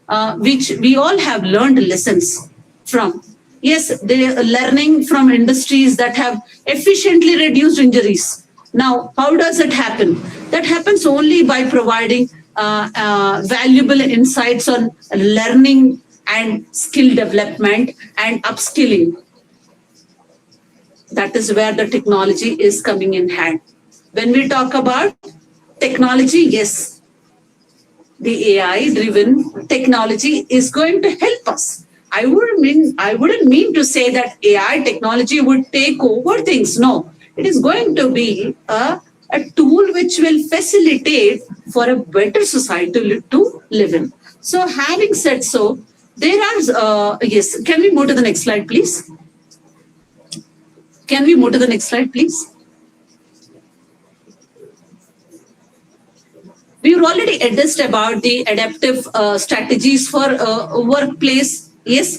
which we all have learned lessons from. Yes, they are learning from industries that have efficiently reduced injuries. Now, how does it happen? That happens only by providing valuable insights on learning and skill development and upskilling. That is where the technology is coming in hand. When we talk about technology, yes, the AI driven technology is going to help us. I wouldn't mean to say that AI technology would take over things. No, it is going to be a tool which will facilitate for a better society to live in. So having said so, there are yes, can we move to the next slide, please? Can we move to the next slide, please? We've already addressed about the adaptive strategies for workplace. Yes,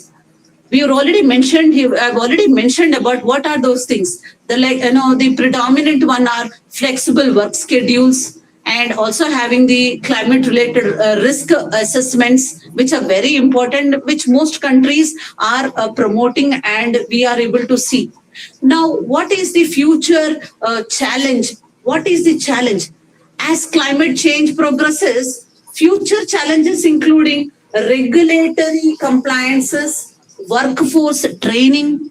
we have already mentioned. I've already mentioned about what are those things. The predominant one are flexible work schedules and also having the climate related risk assessments, which are very important, which most countries are promoting, and we are able to see. Now, what is the future challenge? What is the challenge? As climate change progresses, future challenges including regulatory compliances, workforce training,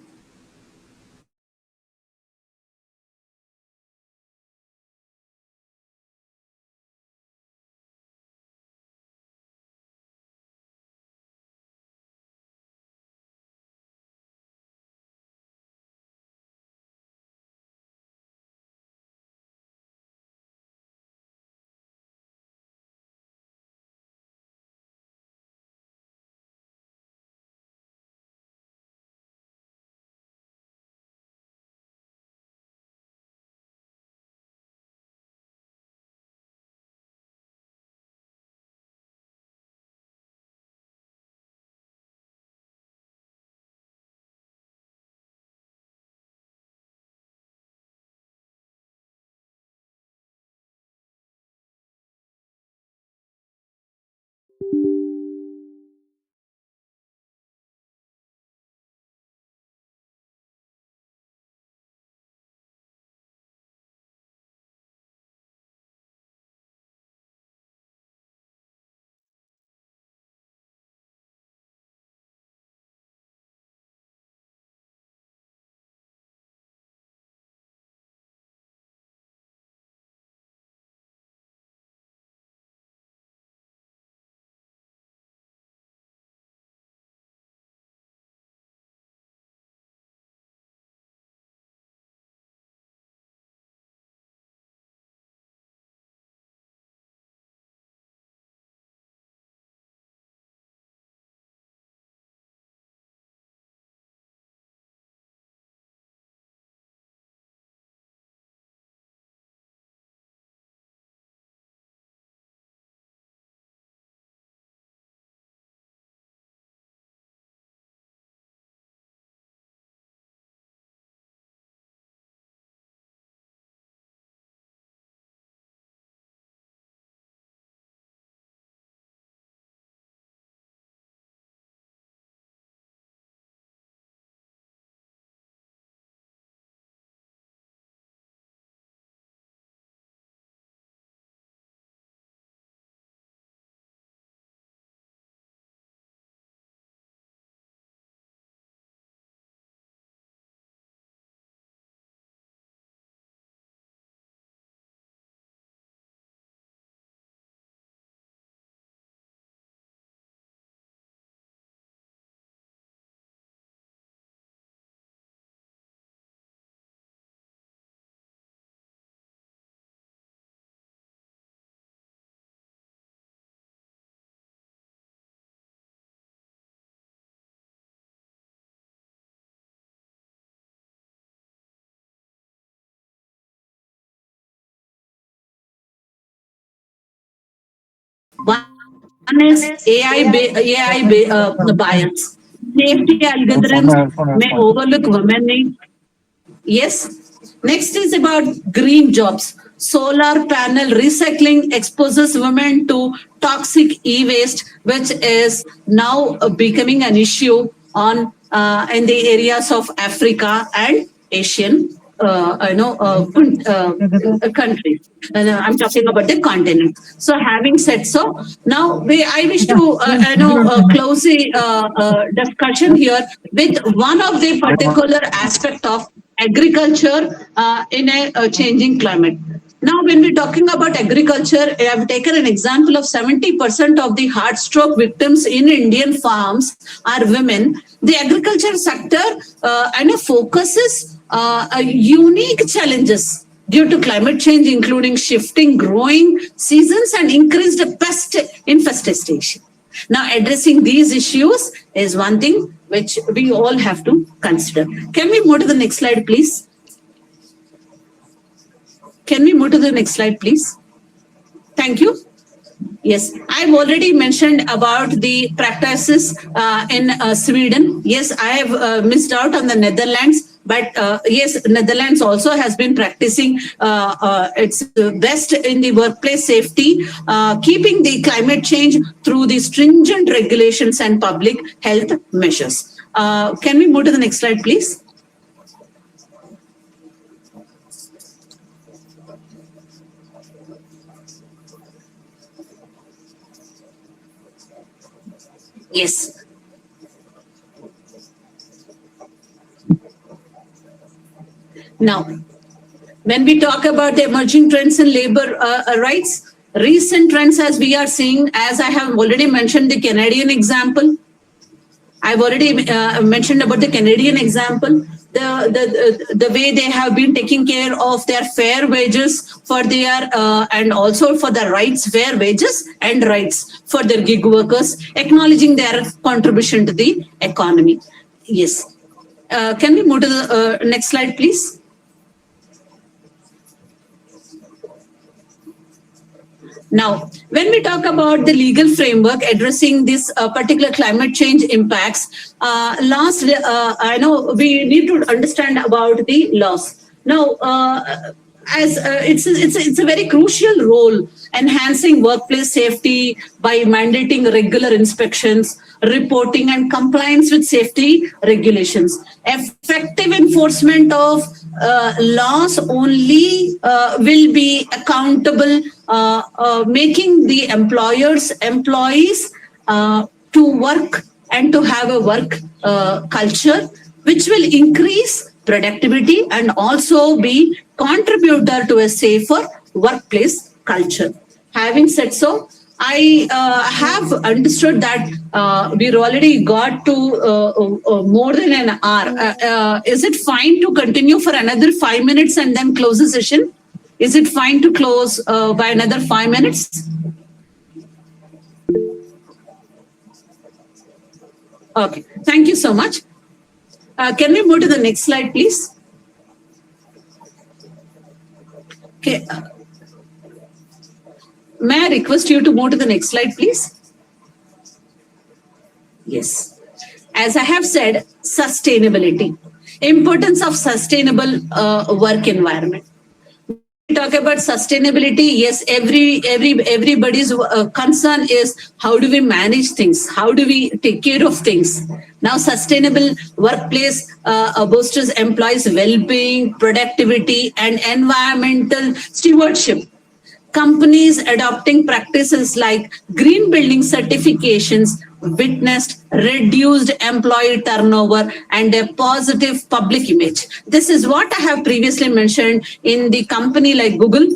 one is bias. Safety algorithms may overlook women. Yes. Next is about green jobs. Solar panel recycling exposes women to toxic e-waste, which is now becoming an issue on in the areas of Africa and Asian, countries. I'm talking about the continent. So, having said so, now I wish to close the discussion here with one of the particular aspect of agriculture in a changing climate. Now, when we're talking about agriculture, I have taken an example of 70% of the heart stroke victims in Indian farms are women. The agriculture sector focuses unique challenges due to climate change, including shifting growing seasons and increased pest infestation. Now, addressing these issues is one thing which we all have to consider. Can we move to the next slide, please? Can we move to the next slide, please? Thank you. Yes, I've already mentioned about the practices in Sweden. Yes, I have missed out on the Netherlands, but yes, Netherlands also has been practicing its best in the workplace safety, keeping the climate change through the stringent regulations and public health measures. Can we move to the next slide, please? Yes. Now, when we talk about the emerging trends in labor rights, recent trends as we are seeing, as I have already mentioned, the Canadian example. I've already mentioned about the Canadian example, the way they have been taking care of their fair wages for their and also for the rights, fair wages and rights for their gig workers, acknowledging their contribution to the economy. Yes. Can we move to the next slide, please? Now, when we talk about the legal framework addressing this particular climate change impacts, I know we need to understand about the laws. Now, as it's a very crucial role enhancing workplace safety by mandating regular inspections, reporting and compliance with safety regulations. Effective enforcement of laws only will be accountable, making the employees to work and to have a work culture which will increase productivity and also be contributor to a safer workplace culture. Having said so, I have understood that we've already got to more than an hour. Is it fine to continue for another 5 minutes and then close the session? Is it fine to close by another 5 minutes? Okay, thank you so much. Can we move to the next slide, please? Okay. May I request you to move to the next slide, please? Yes. As I have said, sustainability, importance of sustainable work environment. We talk about sustainability. Yes, everybody's concern is how do we manage things? How do we take care of things? Now, sustainable workplace bolsters employees' well-being, productivity, and environmental stewardship. Companies adopting practices like green building certifications witnessed reduced employee turnover and a positive public image. This is what I have previously mentioned in the company like Google,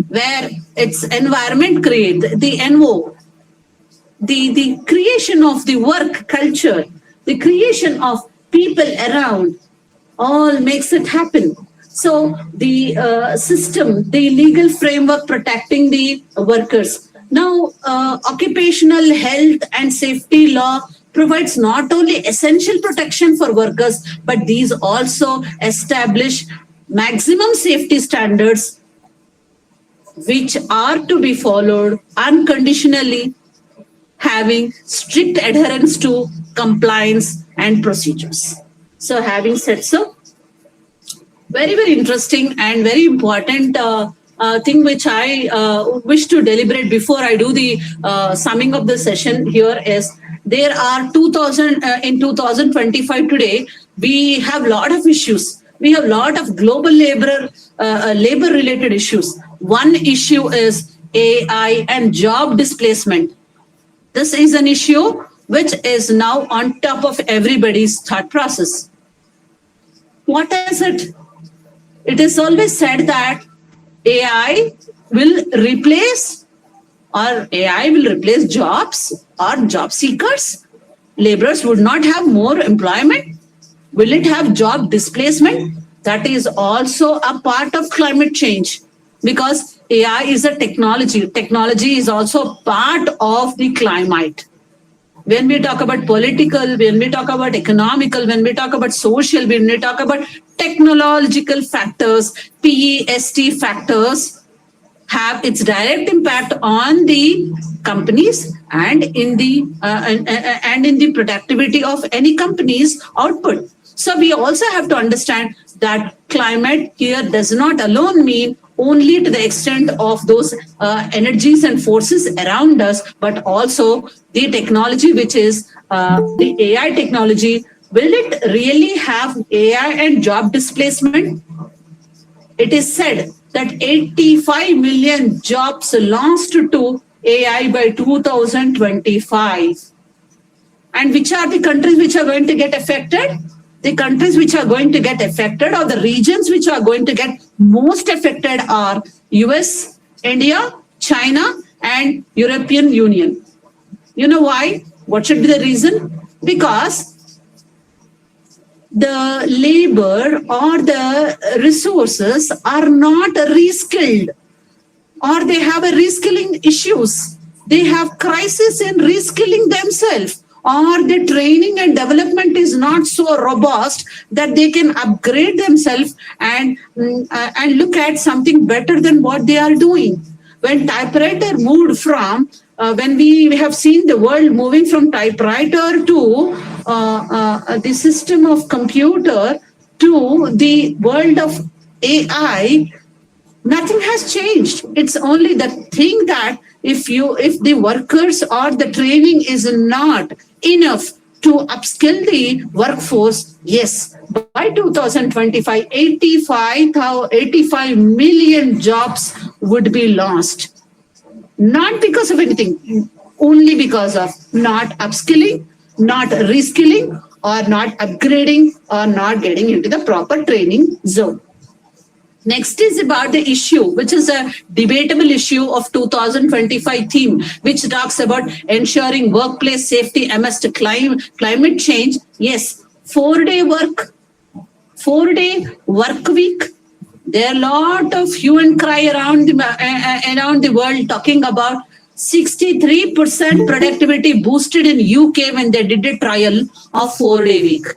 where its environment create the NO, the creation of the work culture, the creation of people around, all makes it happen. So the system, the legal framework protecting the workers. Now, occupational health and safety law provides not only essential protection for workers, but these also establish maximum safety standards which are to be followed unconditionally, having strict adherence to compliance and procedures. So having said so, very, very interesting and very important thing which I wish to deliberate before I do the summing of the session here is there are in 2025 today, we have a lot of issues. We have a lot of global labor related issues. One issue is AI and job displacement. This is an issue which is now on top of everybody's thought process. What is it? It is always said that AI will replace or AI will replace jobs or job seekers? Laborers would not have more employment? Will it have job displacement? That is also a part of climate change because AI is a technology. Technology is also part of the climate. When we talk about political, when we talk about economical, when we talk about social, when we talk about technological factors, PEST factors, have its direct impact on the companies and in the and in the productivity of any company's output. So we also have to understand that climate here does not alone mean only to the extent of those energies and forces around us, but also the technology, which is the AI technology. Will it really have AI and job displacement? It is said that 85 million jobs lost to AI by 2025. And which are the countries which are going to get affected? The countries which are going to get affected or the regions which are going to get most affected are US, India, China, and European Union. You know why? What should be the reason? Because the labor or the resources are not reskilled or they have a reskilling issues. They have crisis in reskilling themselves or the training and development is not so robust that they can upgrade themselves and look at something better than what they are doing. When typewriter moved from when we have seen the world moving from typewriter to the system of computer to the world of AI, nothing has changed. It's only the thing that if the workers or the training is not enough to upskill the workforce, yes, by 2025, 85 million jobs would be lost. Not because of anything, only because of not upskilling, not reskilling, or not upgrading, or not getting into the proper training zone. Next is about the issue, which is a debatable issue of 2025 theme, which talks about ensuring workplace safety amidst climate change. Yes, 4-day work, 4-day work week. There are a lot of hue and cry around the world talking about 63% productivity boosted in UK when they did a trial of 4-day week.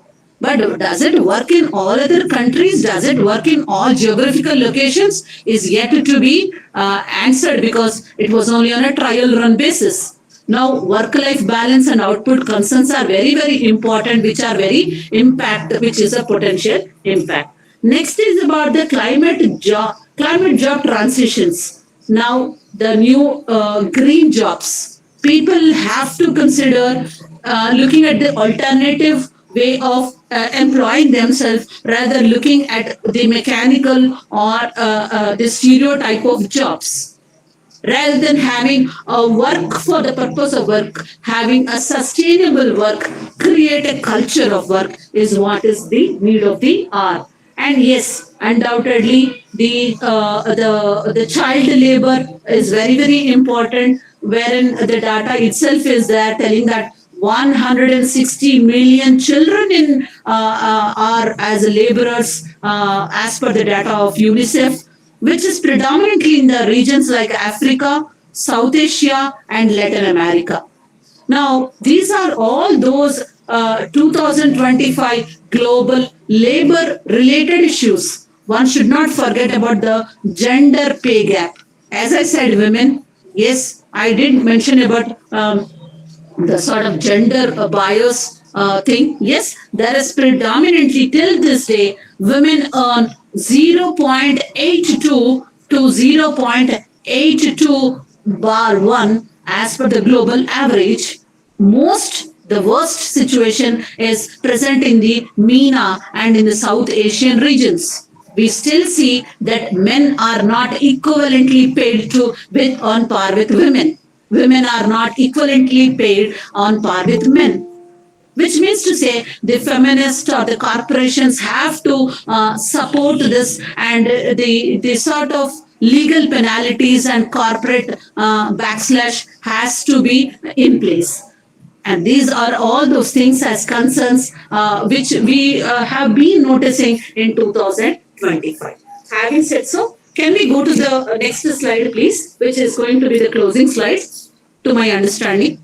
But does it work in all other countries? Does it work in all geographical locations? Is yet to be answered because it was only on a trial run basis. Now, work-life balance and output concerns are very, very important, which are very impact, which is a potential impact. Next is about the climate job transitions. Now, the new green jobs. People have to consider looking at the alternative way of employing themselves rather looking at the mechanical or the stereotype of jobs. Rather than having a work for the purpose of work, having a sustainable work, create a culture of work is what is the need of the hour. And yes, undoubtedly, the child labor is very, very important, wherein the data itself is there telling that 160 million children are as laborers as per the data of UNICEF, which is predominantly in the regions like Africa, South Asia, and Latin America. Now, these are all those 2025 global labor related issues. One should not forget about the gender pay gap. As I said, women, yes, I did mention about the sort of gender bias thing. Yes, there is predominantly till this day, women earn 0.82 to 0.82 bar 1 as per the global average. The worst situation is present in the MENA and in the South Asian regions. We still see that men are not equivalently paid on par with women. Women are not equivalently paid on par with men. Which means to say the feminists or the corporations have to support this and the sort of legal penalties and corporate backslash has to be in place. And these are all those things as concerns which we have been noticing in 2025. Having said so, can we go to the next slide, please, which is going to be the closing slide, to my understanding?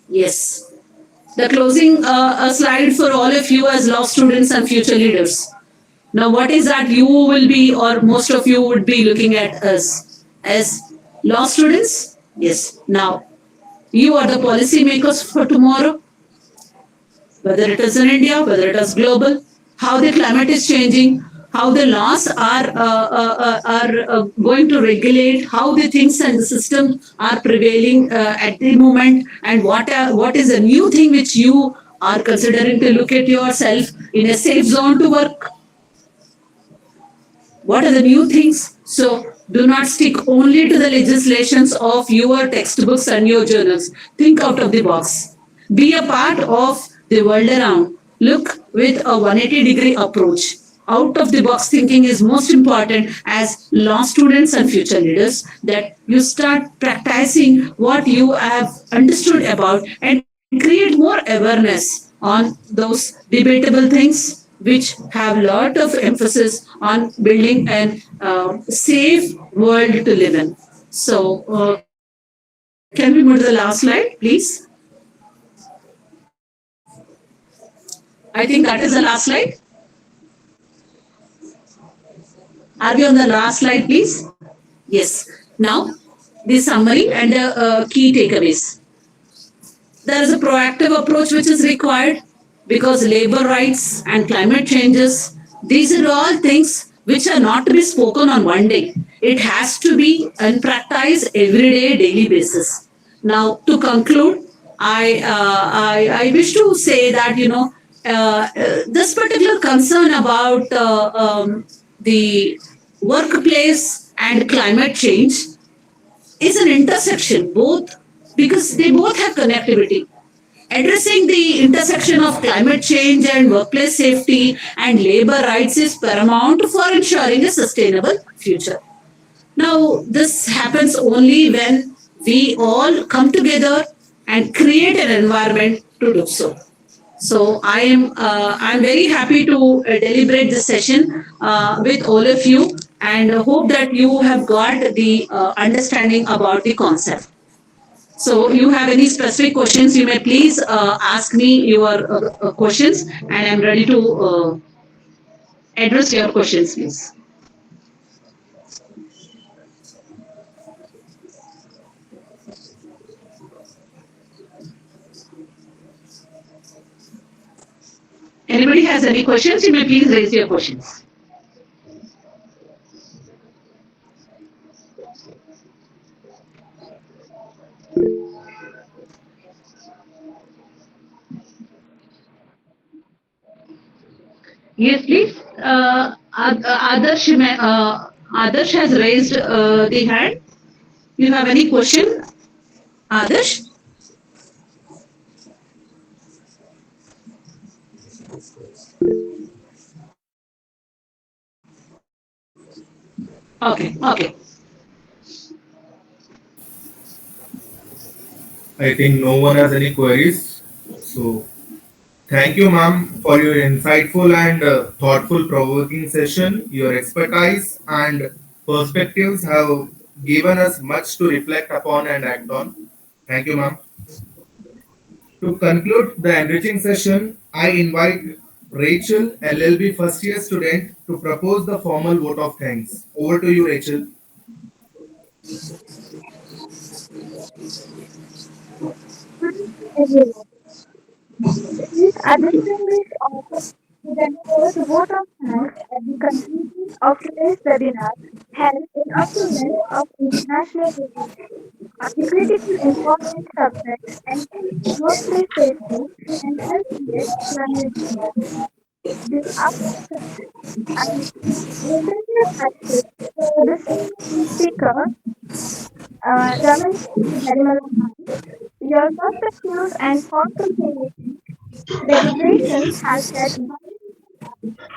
Yes. The closing slide for all of you as law students and future leaders. Now, what is that you will be, or most of you would be looking at us as law students? Yes. Now, you are the policymakers for tomorrow, whether it is in India, whether it is global, how the climate is changing, how the laws are going to regulate, how the things and the system are prevailing at the moment, and what is a new thing which you are considering to look at yourself in a safe zone to work. What are the new things? So do not stick only to the legislations of your textbooks and your journals. Think out of the box. Be a part of the world around. Look with a 180-degree approach. Out of the box thinking is most important as law students and future leaders, that you start practicing what you have understood about and create more awareness on those debatable things which have a lot of emphasis on building an safe world to live in. So, can we move to the last slide, please? I think that is the last slide. Are we on the last slide, please? Yes. Now, the summary and the key takeaways. There is a proactive approach which is required because labor rights and climate changes, these are all things which are not to be spoken on one day. It has to be and practiced every day, daily basis. Now, to conclude, I wish to say that, this particular concern about the workplace and climate change is an intersection, both, because they both have connectivity. Addressing the intersection of climate change and workplace safety and labor rights is paramount for ensuring a sustainable future. Now, this happens only when we all come together and create an environment to do so. So I'm very happy to deliberate this session with all of you, and hope that you have got the understanding about the concept. So you have any specific questions, you may please ask me your questions, and I'm ready to address your questions, please. Anybody has any questions, you may please raise your questions. Yes, please. Adarsh has raised the hand. You have any question, Adarsh? Okay. I think no one has any queries. So thank you, ma'am, for your insightful and thoughtful, provoking session. Your expertise and perspectives have given us much to reflect upon and act on. Thank you, ma'am. To conclude the enriching session, I invite Rachel, LLB first year student, to propose the formal vote of thanks. Over to you, Rachel. Everyone. Please additionally offer to deliver the vote of thanks at the conclusion of today's webinar held in observance of International Day on the critical important subject entitled workplace safety and health amidst climate change. This afternoon, I present your access to the speaker, Ramesh Narimal. Your perspectives and thoughtful creations deliberations has shed light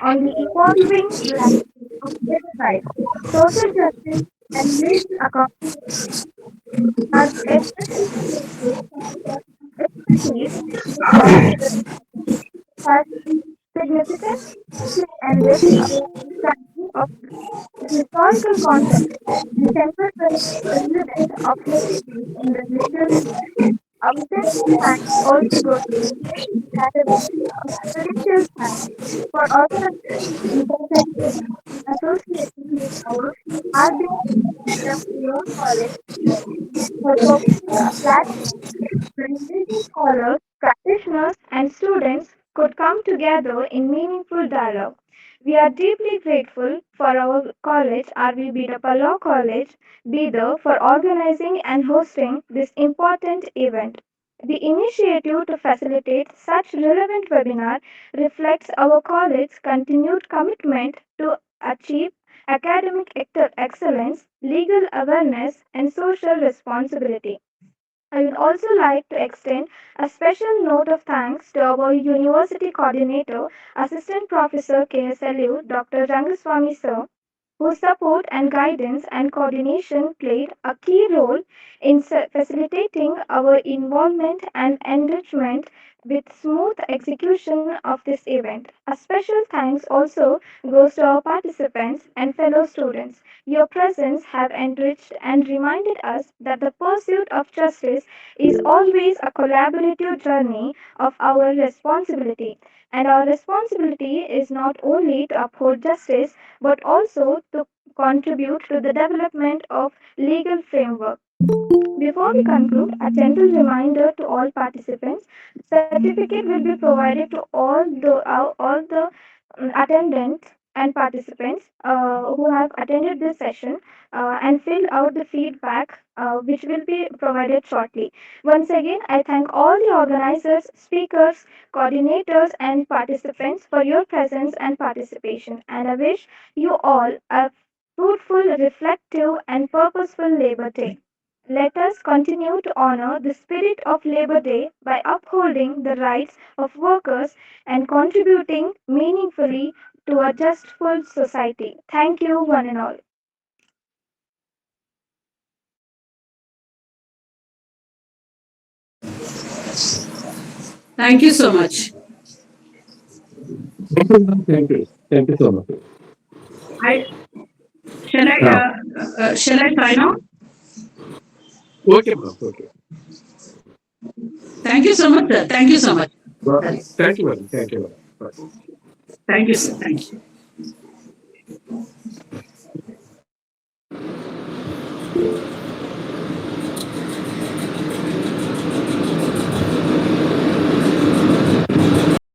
on the evolving landscape of human rights, social justice, and legal accountability are especially grateful for the expertise that Dr. has significantly enriched our understanding of the historical context and tempered the relevance of history in the legal sphere. Our special thanks also go to the same category of special thanks for organizing and presenting association with our RBC Bidap Law College for providing a platform where legal scholars, practitioners, and students could come together in meaningful dialogue. We are deeply grateful for our college, RV Bidap Law College, Bidar, for organizing and hosting this important event. The initiative to facilitate such relevant webinar reflects our college's continued commitment to achieve academic excellence, legal awareness, and social responsibility. I would also like to extend a special note of thanks to our University Coordinator, Assistant Professor KSLU, Dr. Rangaswamy Sir, whose support and guidance and coordination played a key role in facilitating our involvement and enrichment with smooth execution of this event. A special thanks also goes to our participants and fellow students. Your presence have enriched and reminded us that the pursuit of justice is always a collaborative journey of our responsibility. And our responsibility is not only to uphold justice but also to contribute to the development of legal framework. Before we conclude, a gentle reminder to all participants: certificate will be provided to all the attendants and participants who have attended this session and filled out the feedback, which will be provided shortly. Once again, I thank all the organizers, speakers, coordinators, and participants for your presence and participation. And I wish you all a fruitful, reflective, and purposeful Labor Day. Let us continue to honor the spirit of Labor Day by upholding the rights of workers and contributing meaningfully to a justful society. Thank you, one and all. Thank you so much. Thank you, ma'am. Thank you. Thank you so much. I, Yeah. shall I sign off? Okay, ma'am. Okay. Thank you so much, sir. Thank you so much. Well, thank you, madam. Thank you, madam. Bye. Thank you, sir. Thank you.